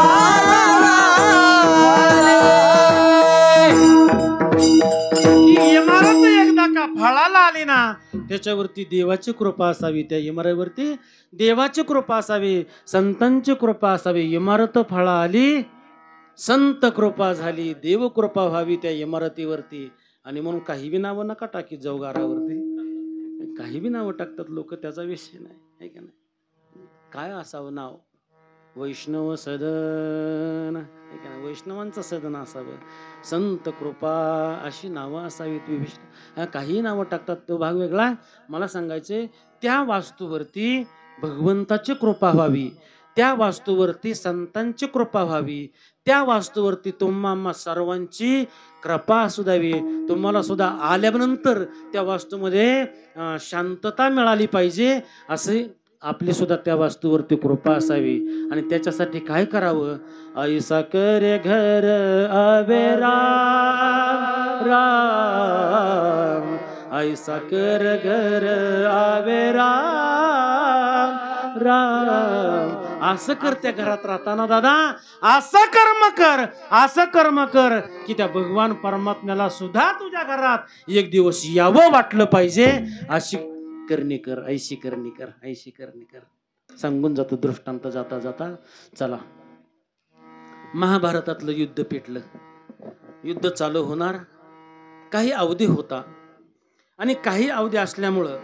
इमारत एकदा का फळाला आली ना, त्याच्यावरती देवाची कृपा असावी, त्या इमारतीवरती देवाची कृपा असावी, संतांची कृपा असावी. इमारत फळा आली, संत कृपा झाली, देव कृपा व्हावी त्या इमारतीवरती. आणि म्हणून काही बी नावं नका टाकीत जाऊ गारावरती, काही बी नावं टाकतात लोक, त्याचा विषय नाही, आहे का नाही. काय असावं नाव, वैष्णव सदन, आहे का नाही, वैष्णवांचं सदन असावं, संत कृपा अशी नावं असावीत. काही नावं टाकतात, तो भाग वेगळा. मला सांगायचे त्या वास्तूवरती भगवंताची कृपा व्हावी, त्या वास्तूवरती संतांची कृपा व्हावी, त्या वास्तूवरती तुम्हा सर्वांची कृपा असू द्यावी. तुम्हाला सुद्धा आल्यानंतर त्या वास्तूमध्ये शांतता मिळाली पाहिजे, असे आपली सुद्धा त्या वास्तूवरती कृपा असावी. आणि त्याच्यासाठी काय करावं, ऐसा करे घर आवे राम, राम ऐसा कर घर आवे राम, राम. असं कर त्या घरात राहताना दादा, असं कर्म कर, असं कर्म कर की त्या भगवान परमात्म्याला सुद्धा तुझ्या घरात एक दिवस यावं वाटलं पाहिजे. अशी करणी कर, ऐशी करणी कर, ऐशी करणी कर. सांगून जातो दृष्टांत जाता जाता. चला, महाभारतातलं युद्ध पेटलं, युद्ध चालू होणार, काही अवधी होता. आणि काही अवधी असल्यामुळं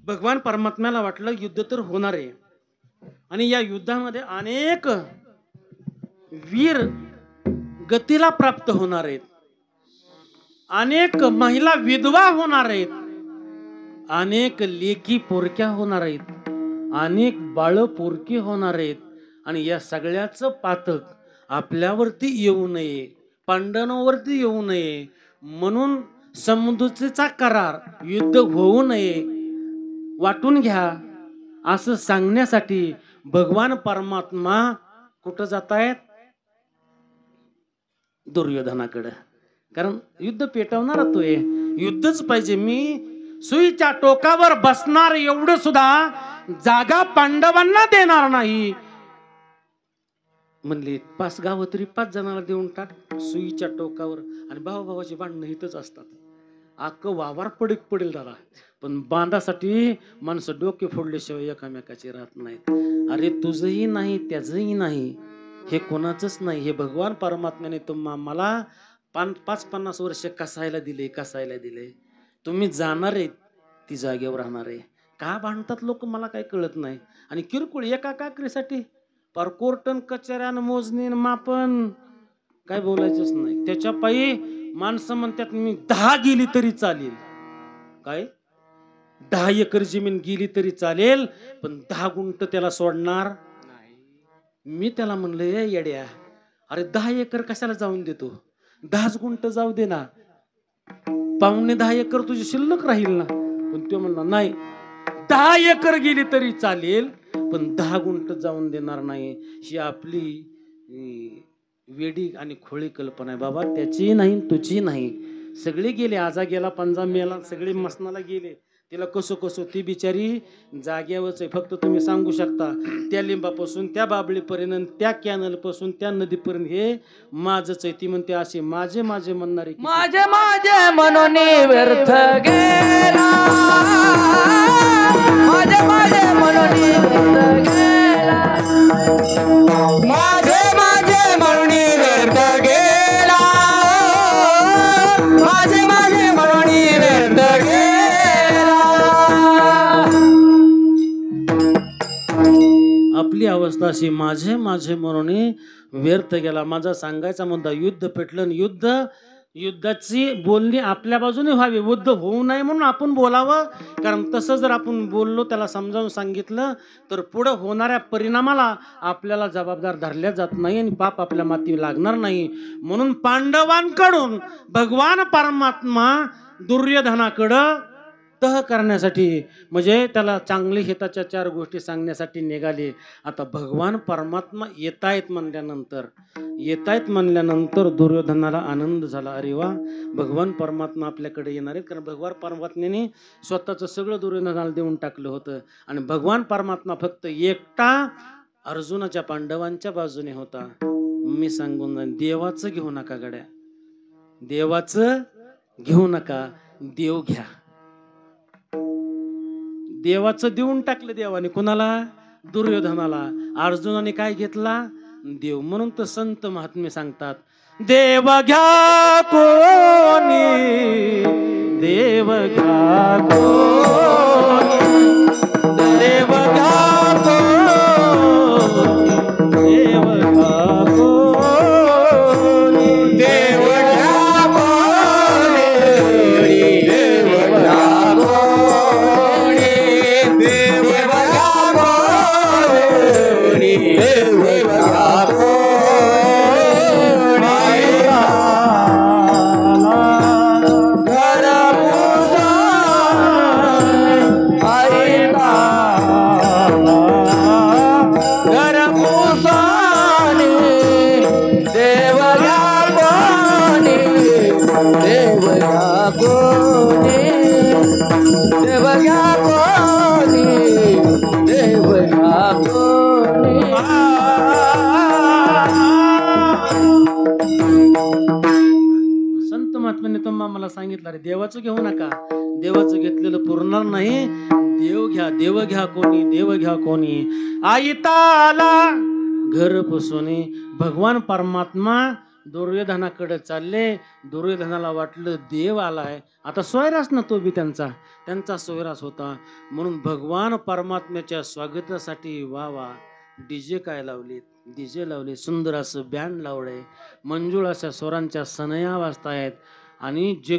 भगवान परमात्म्याला वाटलं युद्ध तर होणार आहे, आणि या युद्धामध्ये अनेक वीर गतीला प्राप्त होणार आहेत, अनेक महिला विधवा होणार आहेत, अनेक लेकी पोरक्या होणार आहेत, अनेक बाळ पोरकी होणार आहेत. आणि या सगळ्याचं पातक आपल्यावरती येऊ नये, पांडवांवरती येऊ नये म्हणून समजुतीचा करार, युद्ध होऊ नये, वाटून घ्या असं सांगण्यासाठी भगवान परमात्मा कुठं जात आहेत, दुर्योधनाकडे. कारण युद्ध पेटवणार तो आहे, युद्धच पाहिजे. मी सुईच्या टोकावर बसणार एवढं सुद्धा जागा पांडवांना देणार नाही म्हणले. 5 गावं तरी 5 जणांना देऊन टाक सुईच्या टोकावर. आणि भावाभावाची भांडणं इथंच असतात, अख्खं वावर पडीक पडेल दादा, पण बांधासाठी माणसं डोके फोडल्याशिवाय एकामेकाचे राहत नाहीत. अरे तुझंही नाही, त्याचंही नाही, हे कोणाचंच नाही, हे भगवान परमात्म्याने मला 50 वर्ष कसायला दिले. तुम्ही जाणार आहे ती जागेवर राहणार आहे. का भांडतात लोक मला काही कळत नाही. आणि किरकोळ एका काकरीसाठी पार कोर्टन कचऱ्यानं मोजणी मापन काय बोलायचंच नाही. त्याच्या पायी माणसं म्हणतात मी 10 गेली तरी चालेल. काय 10 एकर जमीन गेली तरी चालेल, पण 10 गुंठ त्याला सोडणार नाही. मी त्याला म्हणलं ए येड्या, अरे 10 एकर कशाला जाऊन देतो, 10 गुंठ जाऊ दे ना, 9.5 एकर तुझी शिल्लक राहील ना. पण तो म्हणला नाही 10 एकर गेली तरी चालेल, पण 10 गुंठ जाऊन देणार नाही. ही आपली वेडी आणि खोळी कल्पना आहे बाबा. त्याची नाही तुझी नाही. सगळे गेले, आजा गेला, पंजा मेला, सगळे मसनाला गेले. तिला कसो ती बिचारी जाग्यावरच आहे. फक्त तुम्ही सांगू शकता त्या लिंबापासून त्या बाबळीपर्यंत, त्या कॅनलपासून त्या नदीपर्यंत हे माझच आहे. ती म्हणते असे माझे माझे म्हणणारे माझे माझे म्हणून व्यर्थ गेला, माझे माझे म्हणून व्यर्थ गेला, माझे माझे म्हणून व्यर्थ गेला, माझे माझे म्हणून व्यर्थ गेला. आपली अवस्था अशी माझे माझे म्हणून व्यर्थ गेला. माझा सांगायचा मुद्दा युद्ध पेटलं. युद्धाची बोलणी आपल्या बाजूने व्हावी, युद्ध होऊ नये म्हणून आपण बोलावं. कारण तसं जर आपण बोललो, त्याला समजावून सांगितलं, तर पुढं होणाऱ्या परिणामाला आपल्याला जबाबदार धरल्या जात नाही आणि पाप आपल्या माती लागणार नाही. म्हणून पांडवांकडून भगवान परमात्मा दुर्योधनाकडं तह करण्यासाठी, म्हणजे त्याला चांगली हिताच्या 4 गोष्टी सांगण्यासाठी निघाले. आता भगवान परमात्मा येतायत म्हणल्यानंतर दुर्योधनाला आनंद झाला. अरे वा, भगवान परमात्मा आपल्याकडे येणार आहेत. कारण भगवान परमात्म्याने स्वतःचं सगळं दुर्योधनाला देऊन टाकलं होतं. आणि भगवान परमात्मा फक्त एकटा अर्जुनाच्या पांडवांच्या बाजूने होता. मी सांगून जाईन, देवाचं घेऊ नका गड्या, देवाचं घेऊ नका, देव घ्या. देवाचं देऊन टाकलं देवाने. कुणाला? दुर्योधनाला. अर्जुनाने काय घेतला? देव. म्हणून तर संत महात्मे सांगतात, देव घ्या कोणी, देव घ्या कोणी, देव घ्या कोणी, देव घ्या कोणी, देव घ्या कोणी, देव घ्या कोणी, देव घ्या कोणी, देव घ्या कोणी. संत महात्म्याने तर मला सांगितलं, रे देवाचं घेऊ नका, देवाचं घेतलेलं पुरणार नाही, देव घ्या. देव घ्या कोणी, देव घ्या कोणी. आईताला घर पुसुनी भगवान परमात्मा दुर्योधनाकडे चालले. दुर्योधनाला वाटलं देव आलाय, आता सोयरास ना तो बी त्यांचा सोयरास होता. म्हणून भगवान परमात्म्याच्या स्वागतासाठी वा डीजे काय लावले, डीजे लावले, सुंदर असं बँड लावलंय, मंजुळ अशा स्वरांच्या सनया वाजतायत. आणि जे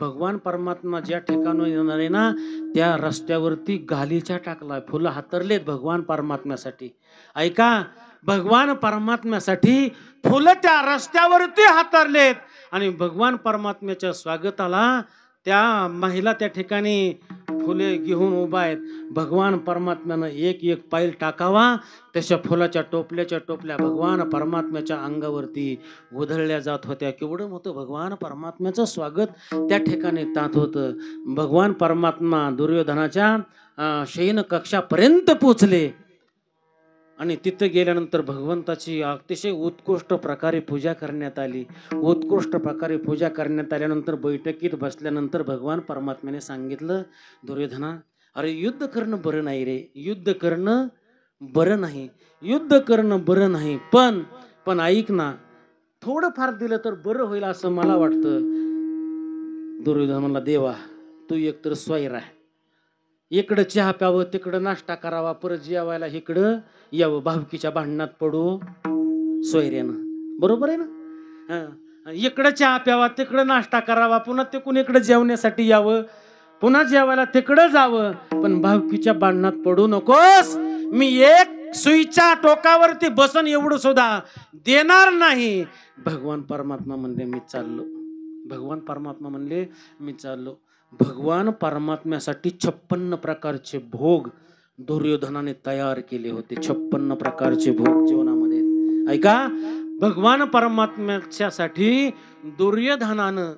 भगवान परमात्मा ज्या ठिकाणी येणार आहे ना, त्या रस्त्यावरती गालीचा टाकलाय, फुलं हातरलेत भगवान परमात्म्यासाठी. ऐका, भगवान परमात्म्यासाठी फुलं त्या रस्त्यावरती हातरलेत. आणि भगवान परमात्म्याच्या स्वागताला त्या महिला त्या ठिकाणी फुले घेऊन उभा आहेत. भगवान परमात्म्यानं एक एक पाईल टाकावा, तशा फुलाच्या टोपल्या भगवान परमात्म्याच्या अंगावरती उधळल्या जात होत्या. केवढं मोठं भगवान परमात्म्याचं स्वागत त्या ठिकाणी तात होतं. भगवान परमात्मा दुर्योधनाच्या शयन कक्षापर्यंत पोचले. आणि तिथं गेल्यानंतर भगवंताची अतिशय उत्कृष्ट प्रकारे पूजा करण्यात आली. उत्कृष्ट प्रकारे पूजा करण्यात आल्यानंतर बैठकीत बसल्यानंतर भगवान परमात्म्याने सांगितलं, दुर्योधना, अरे युद्ध करणं बरं नाही रे, युद्ध करणं बरं नाही, युद्ध करणं बरं नाही. पण ऐक ना, थोडंफार दिलं तर बरं होईल असं मला वाटतं. दुर्योधन म्हणला, देवा तू एकतर स्वैर आहे, इकडं चहा प्यावं तिकडं नाश्ता करावा, परत जेवायला इकडं यावं, भावकीच्या भांडणात पडू सोयऱ्यानं, बरोबर आहे ना? हं. इकडं चहा प्यावा तिकडं नाश्ता करावा, पुन्हा ते कुणीकडे जेवण्यासाठी यावं, पुन्हा जेवायला तिकडं जावं, पण भावकीच्या भांडणात पडू नकोस. मी एक सुईच्या टोकावरती बसन एवढं सुद्धा देणार नाही. भगवान परमात्मा म्हणले मी चाललो. भगवान परमात्मा म्हणले मी चाललो. भगवान परमात्म्यासाठी 56 प्रकारचे भोग दुर्योधनाने तयार केले होते. 56 प्रकारचे भोग जीवनामध्ये. ऐका, भगवान परमात्म्यासाठी दुर्योधनानं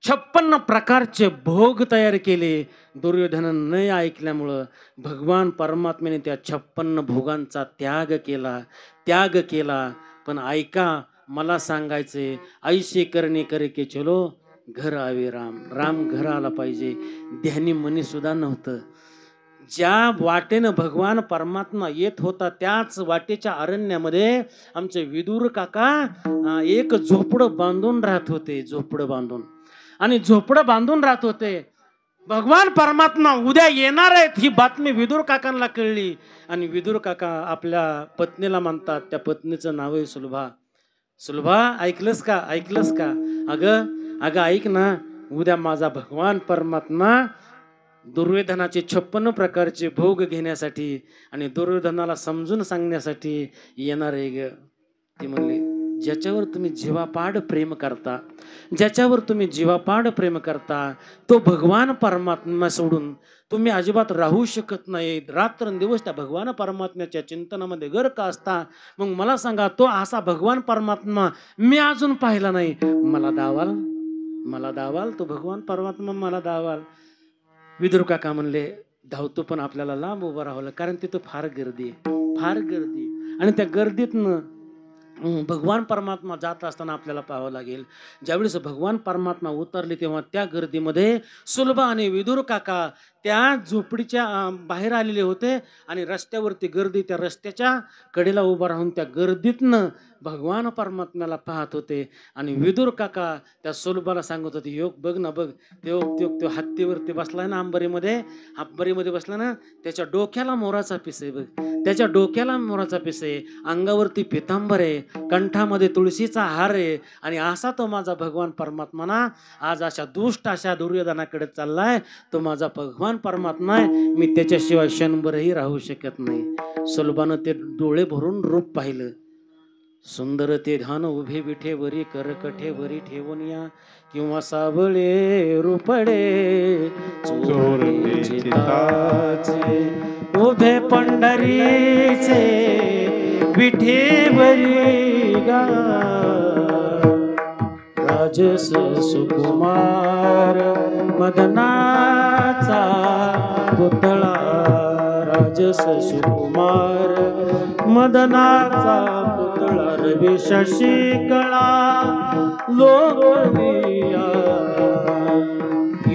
56 प्रकारचे भोग तयार केले. दुर्योधनानं न ऐकल्यामुळं भगवान परमात्म्याने त्या 56 भोगांचा त्याग केला. पण ऐका, मला सांगायचे, ऐसे करणे करे के चलो घर आवे राम. राम घर आला पाहिजे. ध्यानी मनी सुद्धा नव्हतं. ज्या वाटेनं भगवान परमात्मा येत होता त्याच वाटेच्या अरण्यामध्ये आमचे विदुर काका एक झोपडं बांधून राहत होते. झोपडं बांधून राहत होते. भगवान परमात्मा उद्या येणार आहेत ही बातमी विदुर काकांना कळली. आणि विदुर काका आपल्या पत्नीला म्हणतात, त्या पत्नीचं नाव आहे सुलभा. सुलभा, ऐकलंस का? अगं ऐक ना, उद्या माझा भगवान परमात्मा दुर्योधनाचे 56 प्रकारचे भोग घेण्यासाठी आणि दुर्योधनाला समजून सांगण्यासाठी येणार आहे ग. ती म्हणली, ज्याच्यावर तुम्ही जीवापाड प्रेम करता तो भगवान परमात्मा सोडून तुम्ही अजिबात राहू शकत नाही. रात्रंदिवस त्या भगवान परमात्म्याच्या चिंतनामध्ये गर्क असता. मग मला सांगा, तो असा भगवान परमात्मा मी अजून पाहिला नाही. मला दावाल तो भगवान परमात्मा, मला दावाल. विदुर काका म्हणले, धावतो पण आपल्याला लांब उभं राहावं, कारण तिथं फार गर्दी. आणि त्या गर्दीतनं भगवान परमात्मा जात असताना आपल्याला पाहावं लागेल. ज्यावेळेस भगवान परमात्मा उतरले तेव्हा त्या गर्दीमध्ये सुलभा आणि विदुर काका त्या झोपडीच्या बाहेर आलेले होते. आणि रस्त्यावरती गर्दी, त्या रस्त्याच्या कडेला उभा राहून त्या गर्दीतनं भगवान परमात्म्याला पाहत होते. आणि विदुर काका त्या सुलभाला सांगत होते, योग बघ ना, बघ त्यो हत्तीवरती बसलाय ना, अंबरीमध्ये बसला ना, त्याच्या डोक्याला मोराचा पिस आहे बघ, अंगावरती पितांबर आहे, कंठामध्ये तुळशीचा हार आहे. आणि असा तो माझा भगवान परमात्मा ना आज अशा दुष्ट अशा दुर्योधनाकडे चाललाय. तो माझा भगवान परमात्मा आहे, मी त्याच्याशिवाय क्षणभरही राहू शकत नाही. सुलभानं ते डोळे भरून रूप पाहिलं. सुंदर ते ध्यान उभे विठेवरी, करकठेवरी ठेवून या, किंवा सावळे रुपडे चोरले उभे पंढरीचे विठेवरी गा. राजस सुकुमार मदनाचा पुतळा, राजस सुकुमार मदनाचा पुतळा, रवी शशी कळा लोकनिया.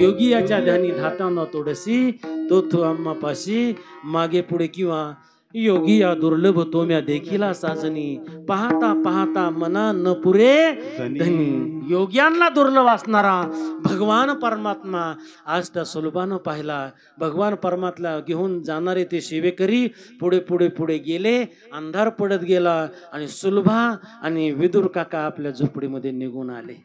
योगी याच्या ध्यानी धाताना तोडसी, तो आम्हापाशी मागे पुढे किंवा योगी या दुर्लभ तोम्या देखीला साजनी, पाहता मना न पुरे धनी. योग्यांना दुर्लभ असणारा भगवान परमात्मा आज त्या सुलभानं पाहिला. भगवान परमात्मा घेऊन जाणारे ते सेवेकरी पुढे गेले. अंधार पडत गेला आणि सुलभा आणि विदुर काका आपल्या झोपडीमध्ये निघून आले.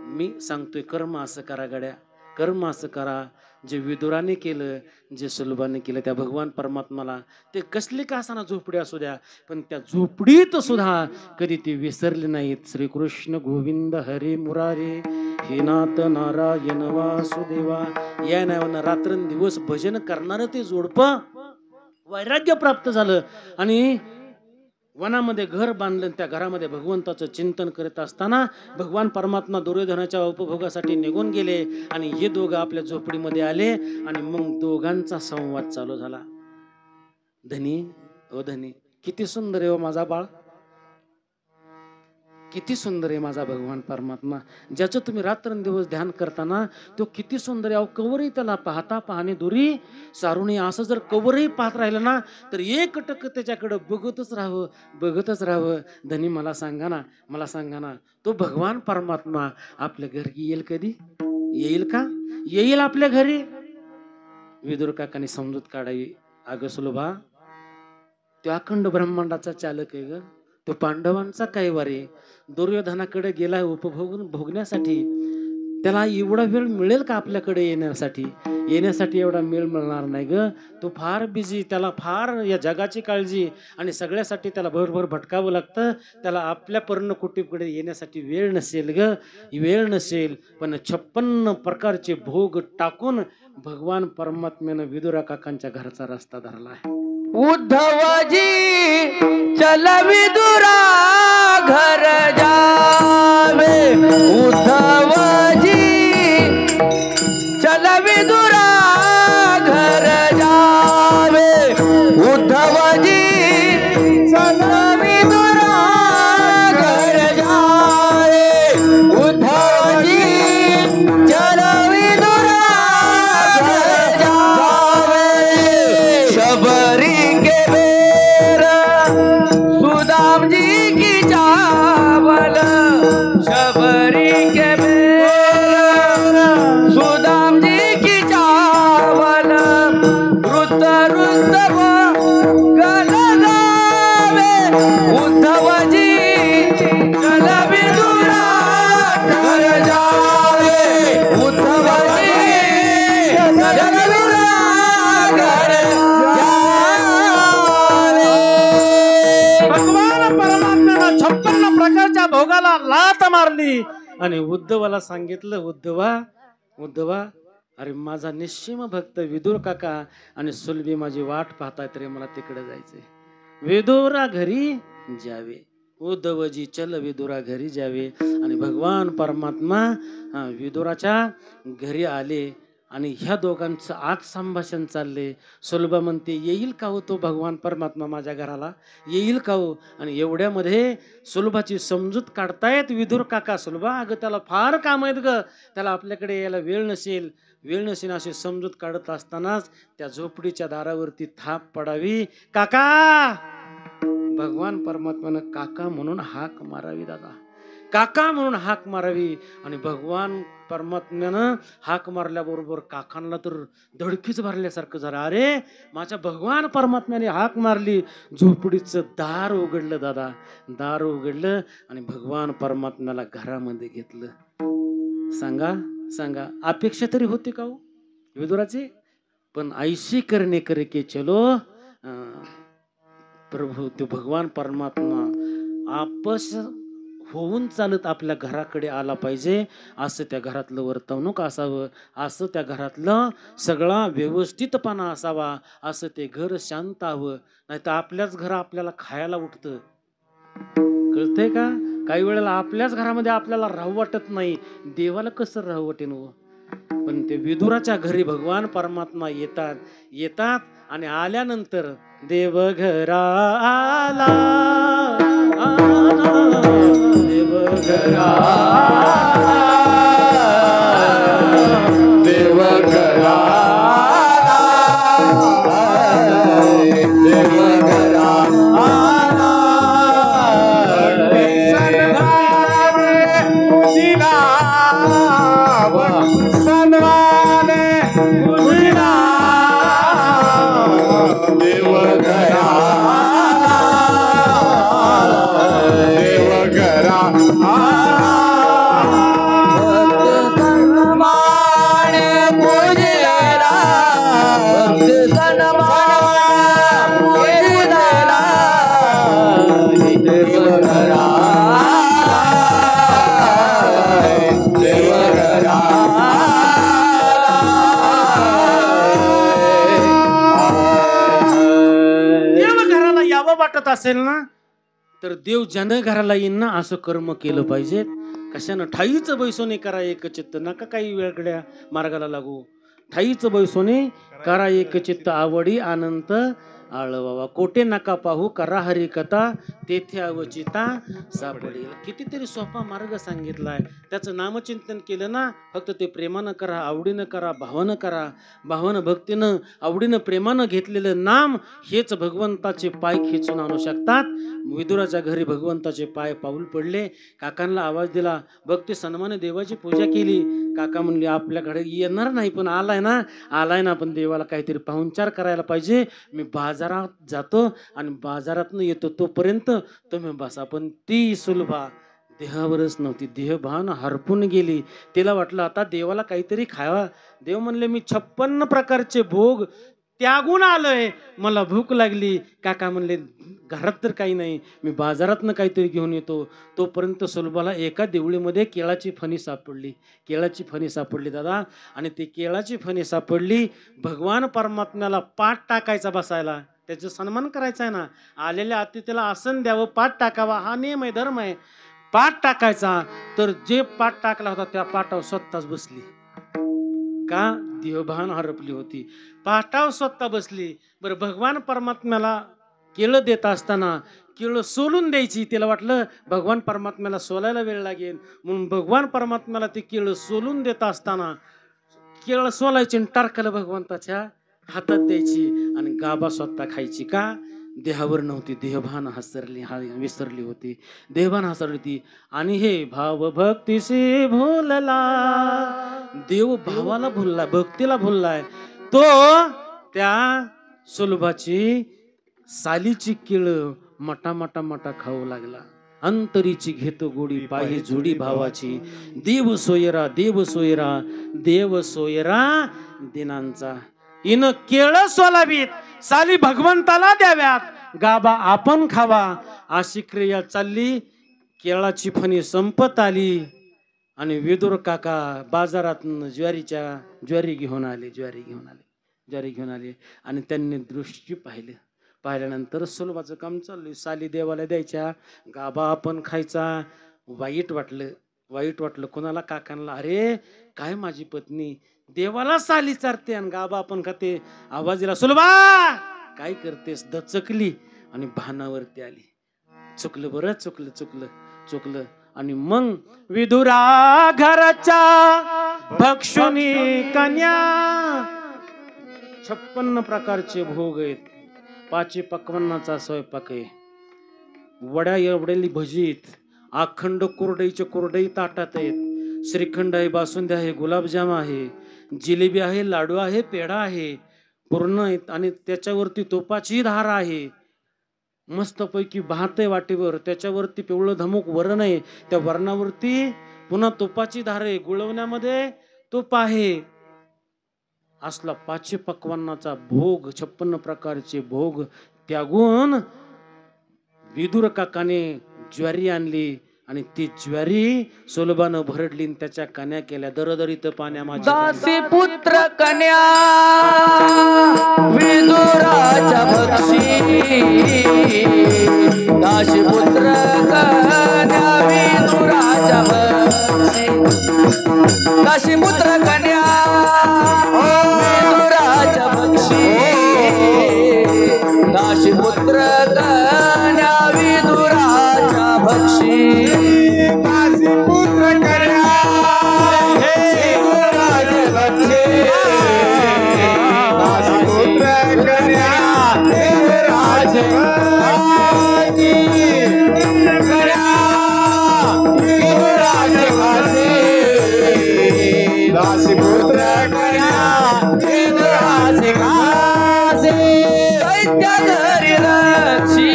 मी सांगतोय, कर्म असं करा गड्या, कर्म असं करा. जे विदुराने केलं, जे सुलभाने केलं, त्या भगवान परमात्माला ते कसली का असाना झोपडी असू द्या, पण त्या झोपडीत सुद्धा कधी ते विसरले नाहीत. श्रीकृष्ण गोविंद हरी मुरारी, हे नाथ नारायण वासुदेवा. या नावानं रात्रंदिवस भजन करणारं ते जोडपं वैराग्य प्राप्त झालं आणि वनामध्ये घर बांधलं. त्या घरामध्ये भगवंताचं चिंतन करत असताना भगवान परमात्मा दुर्योधनाच्या उपभोगासाठी निघून गेले आणि हे दोघं आपल्या झोपडीमध्ये आले. आणि मग दोघांचा संवाद चालू झाला. धनी, ओ धनी, किती सुंदर आहे हो माझा बाळ, किती सुंदर आहे माझा भगवान परमात्मा, ज्याचं तुम्ही रात्रंदिवस ध्यान करताना तो किती सुंदर आहे. अहो कवरही त्याला पाहता पाहणे दुरी सारुणी. असं जर कवरही पाहत राहिलं ना तर एकटक त्याच्याकडं बघतच राहावं. धनी मला सांगा ना तो भगवान परमात्मा आपल्या घरी येईल कधी? येईल का? येईल आपल्या घरी? विदुर काकांनी समजूत काढावी. अगं सुलभा, तो अखंड ब्रह्मांडाचा चालक आहे ग. तो पांडवांचा कैवार आहे. दुर्योधनाकडे गेला भोगण्यासाठी. त्याला एवढा वेळ मिळेल का आपल्याकडे येण्यासाठी एवढा वेळ मिळणार नाही ग. तो फार बिझी. त्याला फार या जगाची काळजी आणि सगळ्यासाठी त्याला भरभर भटकावं लागतं. त्याला आपल्या पर्णकुटीकडे येण्यासाठी वेळ नसेल. पण 56 प्रकारचे भोग टाकून भगवान परमात्म्यानं विदुरा काकांच्या घरचा रस्ता धरला आहे. उद्धवजी चल विदुरा घर जावे, उद्धवजी चल विदुरा घर जावे, उद्धवजी चल विदुरा घर जावे, उद्धवजी चल विदुरा घर जावे. शबरी के बेर सुदाम जी की चावल, शबरी के बेर सुदाम जी की चावल, रुत गल गावे, उद्धवजी चल विदुरा घर जावे, उद्धवजी चल विदुरा घर भगवान परमात्म्यानं 56 प्रकारच्या भोगाला लात मारली आणि उद्धवाला सांगितलं, उद्धवा अरे माझा निश्चिम भक्त विदुर काका आणि सुलभी माझी वाट पाहतायत रे, मला तिकडे जायचंय. विदुरा घरी जावे, उद्धवजी चल विदुरा घरी जावे. आणि भगवान परमात्मा विदुराच्या घरी आले आणि ह्या दोघांचं आज संभाषण चालले. सुलभा म्हणते, येईल का हो तो भगवान परमात्मा माझ्या घराला? येईल का हो? आणि एवढ्यामध्ये सुलभाची समजूत काढतायत विदुर काका. सुलभा अगं त्याला फार काम आहेत ग, त्याला आपल्याकडे यायला वेळ नसेल अशी समजूत काढत असतानाच त्या झोपडीच्या दारावरती थाप पडावी. काका! भगवान परमात्म्यानं काका म्हणून हाक मारावी. दादा काका म्हणून हाक मारावी. आणि भगवान परमात्म्यानं हाक मारल्याबरोबर काकांना तर धडकीच भरल्यासारखं झालं. अरे माझ्या भगवान परमात्म्याने हाक मारली. झोपडीचं दार उघडलं दादा, दार उघडलं आणि भगवान परमात्म्याला घरामध्ये घेतलं. सांगा अपेक्षा तरी होती का हो विदुराची? पण ऐशी करणे करके चलो प्रभू. तो भगवान परमात्मा आपस होऊन चालत आपल्या घराकडे आला पाहिजे, असं त्या घरातलं वर्तवणूक असावं, असं त्या घरातलं सगळा व्यवस्थितपणा असावा, असं ते घर शांत हवं. नाही तर आपल्याच घर आपल्याला खायला उठतं. कळतंय का? काही वेळेला आपल्याच घरामध्ये आपल्याला राहू वाटत नाही, देवाला कसं राहू वाटेन हो. पण ते विदुराच्या घरी भगवान परमात्मा येतात आणि आल्यानंतर देवघरा आला, देवघरा देवघरा देवघरा वाटत असेल ना तर देव ज्यानं घराला येईन ना असं कर्म केलं पाहिजे. कशानं? ठाईचं बैसोने करा एक चित्त, नका काही वेगळ्या मार्गाला लागू. ठाईचं बैसोने करा एक चित्त, आवडी अनंत आळवावा. कोठे नका पाहू करा हरी कथा तेथे अवचिता सापडेल. कितीतरी सोपा मार्ग सांगितलाय. त्याचं नामचिंतन केलं ना, फक्त ते प्रेमानं करा, आवडीनं करा, भावानं करा. भावानं भक्तीनं आवडीनं प्रेमानं घेतलेलं नाम हेच भगवंताचे पाय खेचून आणू शकतात. विदुराच्या घरी भगवंताचे पाय पाऊल पडले. काकांना आवाज दिला, भक्ती सन्माने देवाची पूजा केली. काका म्हणले आपल्याकडे येणार नाही, पण आलाय ना, पण देवाला काहीतरी पाहुणचार करायला पाहिजे. मी बाजारात जातो आणि बाजारातनं येतो, तोपर्यंत तुम्ही बसा. पण ती सुलभा देहावरच नव्हती, देहभान हरपून गेली. तिला वाटलं आता देवाला काहीतरी खावा. देव म्हणले मी 56 प्रकारचे भोग त्यागून आलोय, मला भूक लागली. काका म्हणले घरात तर काही नाही, मी बाजारातनं काहीतरी घेऊन येतो. तोपर्यंत सुलभाला एका देवळीमध्ये केळाची फणी सापडली दादा. आणि ती केळाची फणी सापडली. भगवान परमात्म्याला पाठ टाकायचा बसायला, त्याचा सन्मान करायचा आहे ना. आलेल्या अतिथीला आसन द्यावं, पाठ टाकावा, हा नियम आहे, धर्म आहे. पाठ टाकायचा, तर जे पाठ टाकला होता त्या पाठावर स्वतःच बसली. का? देहभान हरपली होती. पाठावर स्वतः बसली. बरं, भगवान परमात्म्याला केळं देत असताना केळं सोलून द्यायची. तिला वाटलं भगवान परमात्म्याला सोलायला वेळ लागेल, म्हणून भगवान परमात्म्याला ते केळं सोलून देत असताना केळं सोलायची आणि टारकाला भगवंताच्या हातात द्यायची आणि गाभा स्वतः खायची. का? देहावर नव्हती, देहभान विसरली होती, देहभान हसरली होती. आणि हे भाव भक्तीशी भुलला, देव भावाला भुलला, भक्तीला भुललाय. तो त्या सुलभाची सालीची केळं मटा खाऊ लागला. अंतरीची घेतो गोडी पाही जोडी भावाची, देव सोयरा दिनांचा. इन केळं सोलावीत, साली भगवंताला द्याव्यात, गाबा आपण खावा. अशी क्रिया चालली. केळाची फणी संपत आली आणि विदुर काका बाजारात ज्वारी घेऊन आले आणि त्यांनी दृष्टी पाहिल्यानंतर सुलभाचं काम चाललंय. साली देवाला द्यायच्या, गाबा आपण खायचा. वाईट वाटलं कोणाला? काकांना. अरे काय माझी पत्नी देवाला साली चारते आणि गाबा आपण खाते. आवाज दिला, सुलभा काय करतेस? दचकली आणि भानावरती आली. चुकलं बरं, चुकलं. आणि मग विदुरा घराच्या भक्षुनी कन्या, 56 प्रकारचे भोग आहेत, 5 पक्वान्नाचा स्वयंपाक आहे. वड्या एवढ्याली भजीत, अखंड कोरडई ताटात आहेत. श्रीखंड आहे, बासुंदी आहे, गुलाबजाम आहे, जिलेबी आहे, लाडू आहे, पेढा आहे, पूर्ण आहेत. आणि त्याच्यावरती तुपाची धार आहे. मस्तपैकी भात आहे वाटीवर, त्याच्यावरती पिवळं धमुक वरण आहे, त्या वरणावरती पुन्हा तुपाची धार आहे, गुळवण्यामध्ये तूप आहे. असला 5 पक्वान्नाचा भोग, 56 प्रकारचे भोग त्यागून विदुर काकाने ज्वारी आणली आणि ती ज्वारी सुलभानं भरडली, त्याच्या कन्या केल्या दरदरीत पाण्या माझ्या. दासी पुत्र कन्या विदुराच्या भक्षी, दासी पुत्र कन्या विदुराच्या भक्षी, दासी पुत्र कन्या विदुराच्या भक्षी, दासी पुत्र कन्या विदुराच्या भक्षी, दासी पुत्र कन्या विदुराच्या भक्षी, दासी पुत्र कन्या विदुराच्या भक्षी, दासी पुत्र कन्या विदुराचे घासे, दैत्या घरी रक्षी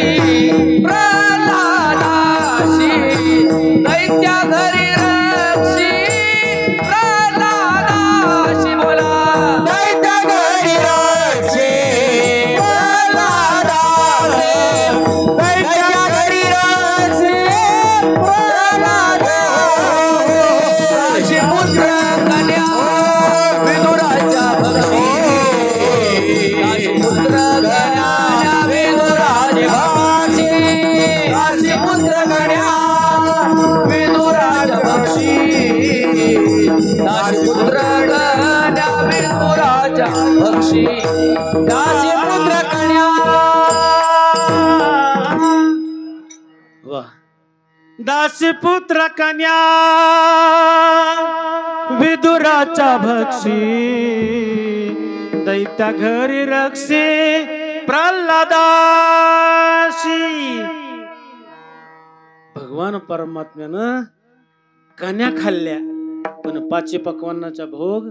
प्रल्हादाशी, दैत्या घरी रक्षी प्रल्हादाशी. बोला दैत्या घरी रक्षी प्रल्हादाशी, दैत्या घरी रक्षी दासी पुत्र कन्या विदुराच्या भक्षी, दासी पुत्र कन्या विदुराच्या भक्षी, दासी पुत्र कन्या विदुराच्या भक्षी, दासी पुत्र कन्या विदुराच्या भक्षी, दासी पुत्र कन्या दासीपुत्र कन्या विदुराचा भक्षी दैत्या घरी रक्षी प्रल्हादाशी. भगवान परमात्म्यानं कन्या खाल्ल्या पण पाचे पक्वान्नाचा भोग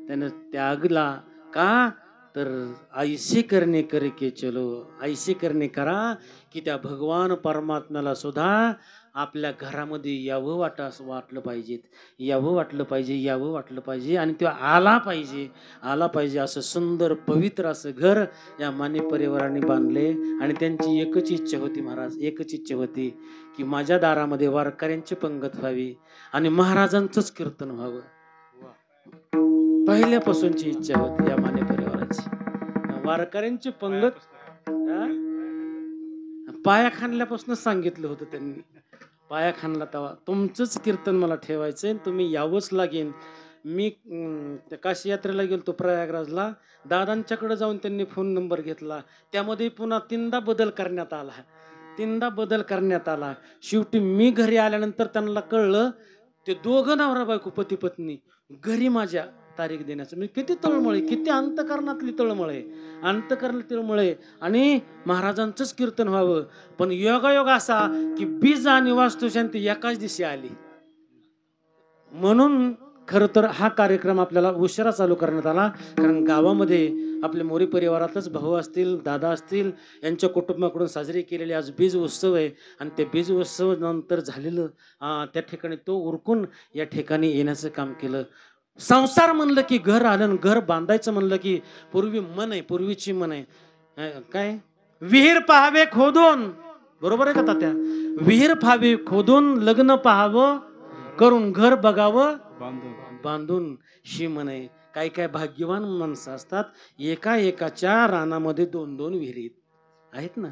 त्यानं त्यागला. का तर ऐसे करणे करके चलो, ऐसे करणे करा की त्या भगवान परमात्म्याला सुद्धा आपल्या घरामध्ये यावं वाटलं पाहिजे, यावं वाटलं पाहिजे, यावं वाटलं पाहिजे आणि तो आला पाहिजे, आला पाहिजे. असं सुंदर पवित्र असं घर या माने परिवाराने बांधले. आणि त्यांची एकच इच्छा होती महाराज, एकच इच्छा होती की माझ्या दारामध्ये वारकऱ्यांची पंगत व्हावी आणि महाराजांचंच कीर्तन व्हावं. पहिल्यापासूनची इच्छा होती या माने परिवाराची. वारकऱ्यांची पंगत पाया खाणल्यापासून सांगितलं होतं त्यांनी. पाया खाणला तेव्हा तुमचंच कीर्तन मला ठेवायचंय, तुम्ही यावंच लागेल. मी काशी यात्रेला गेलतो प्रयागराजला. दादांच्याकडे जाऊन त्यांनी फोन नंबर घेतला. त्यामध्ये पुन्हा 3दा बदल करण्यात आला, 3दा बदल करण्यात आला. शेवटी मी घरी आल्यानंतर त्यांना कळलं ते दोघं नवरा बायको पती पत्नी घरी माझ्या तारीख देण्याचं. म्हणजे किती तळमळे, किती अंतकरणातली तळमळे, अंतकरणातली तळमळे. आणि महाराजांचंच कीर्तन व्हावं. पण योगायोग असा की बीज आणि वास्तुशांती एकाच दिवशी आली. म्हणून खरं तर हा कार्यक्रम आपल्याला उशिरा चालू करण्यात आला. कारण गावामध्ये आपल्या मोरी परिवारातच भाऊ असतील, दादा असतील, यांच्या कुटुंबाकडून साजरी केलेली आज बीज उत्सव आहे. आणि त्या बीज उत्सव नंतर झालेलं त्या ठिकाणी तो उरकून या ठिकाणी येण्याचं काम केलं. संसार म्हणलं की घर आलं, घर बांधायचं म्हणलं की पूर्वी मन आहे, पूर्वीची मन आहे. काय विहीर पहावे खोदून, बरोबर आहे का तात्या? विहीर पहावे खोदून, लग्न पाहावं करून, घर बघावं बांधून, शी मन आहे. काही काय भाग्यवान माणसं असतात एका एकाच्या रानामध्ये 2-2 विहिरी आहेत ना.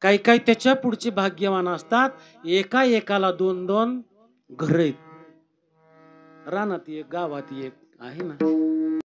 काही काही त्याच्या पुढचे भाग्यवान असतात एका एकाला 2-2 घर आहेत. रानात एक, गावात एक आहे ना.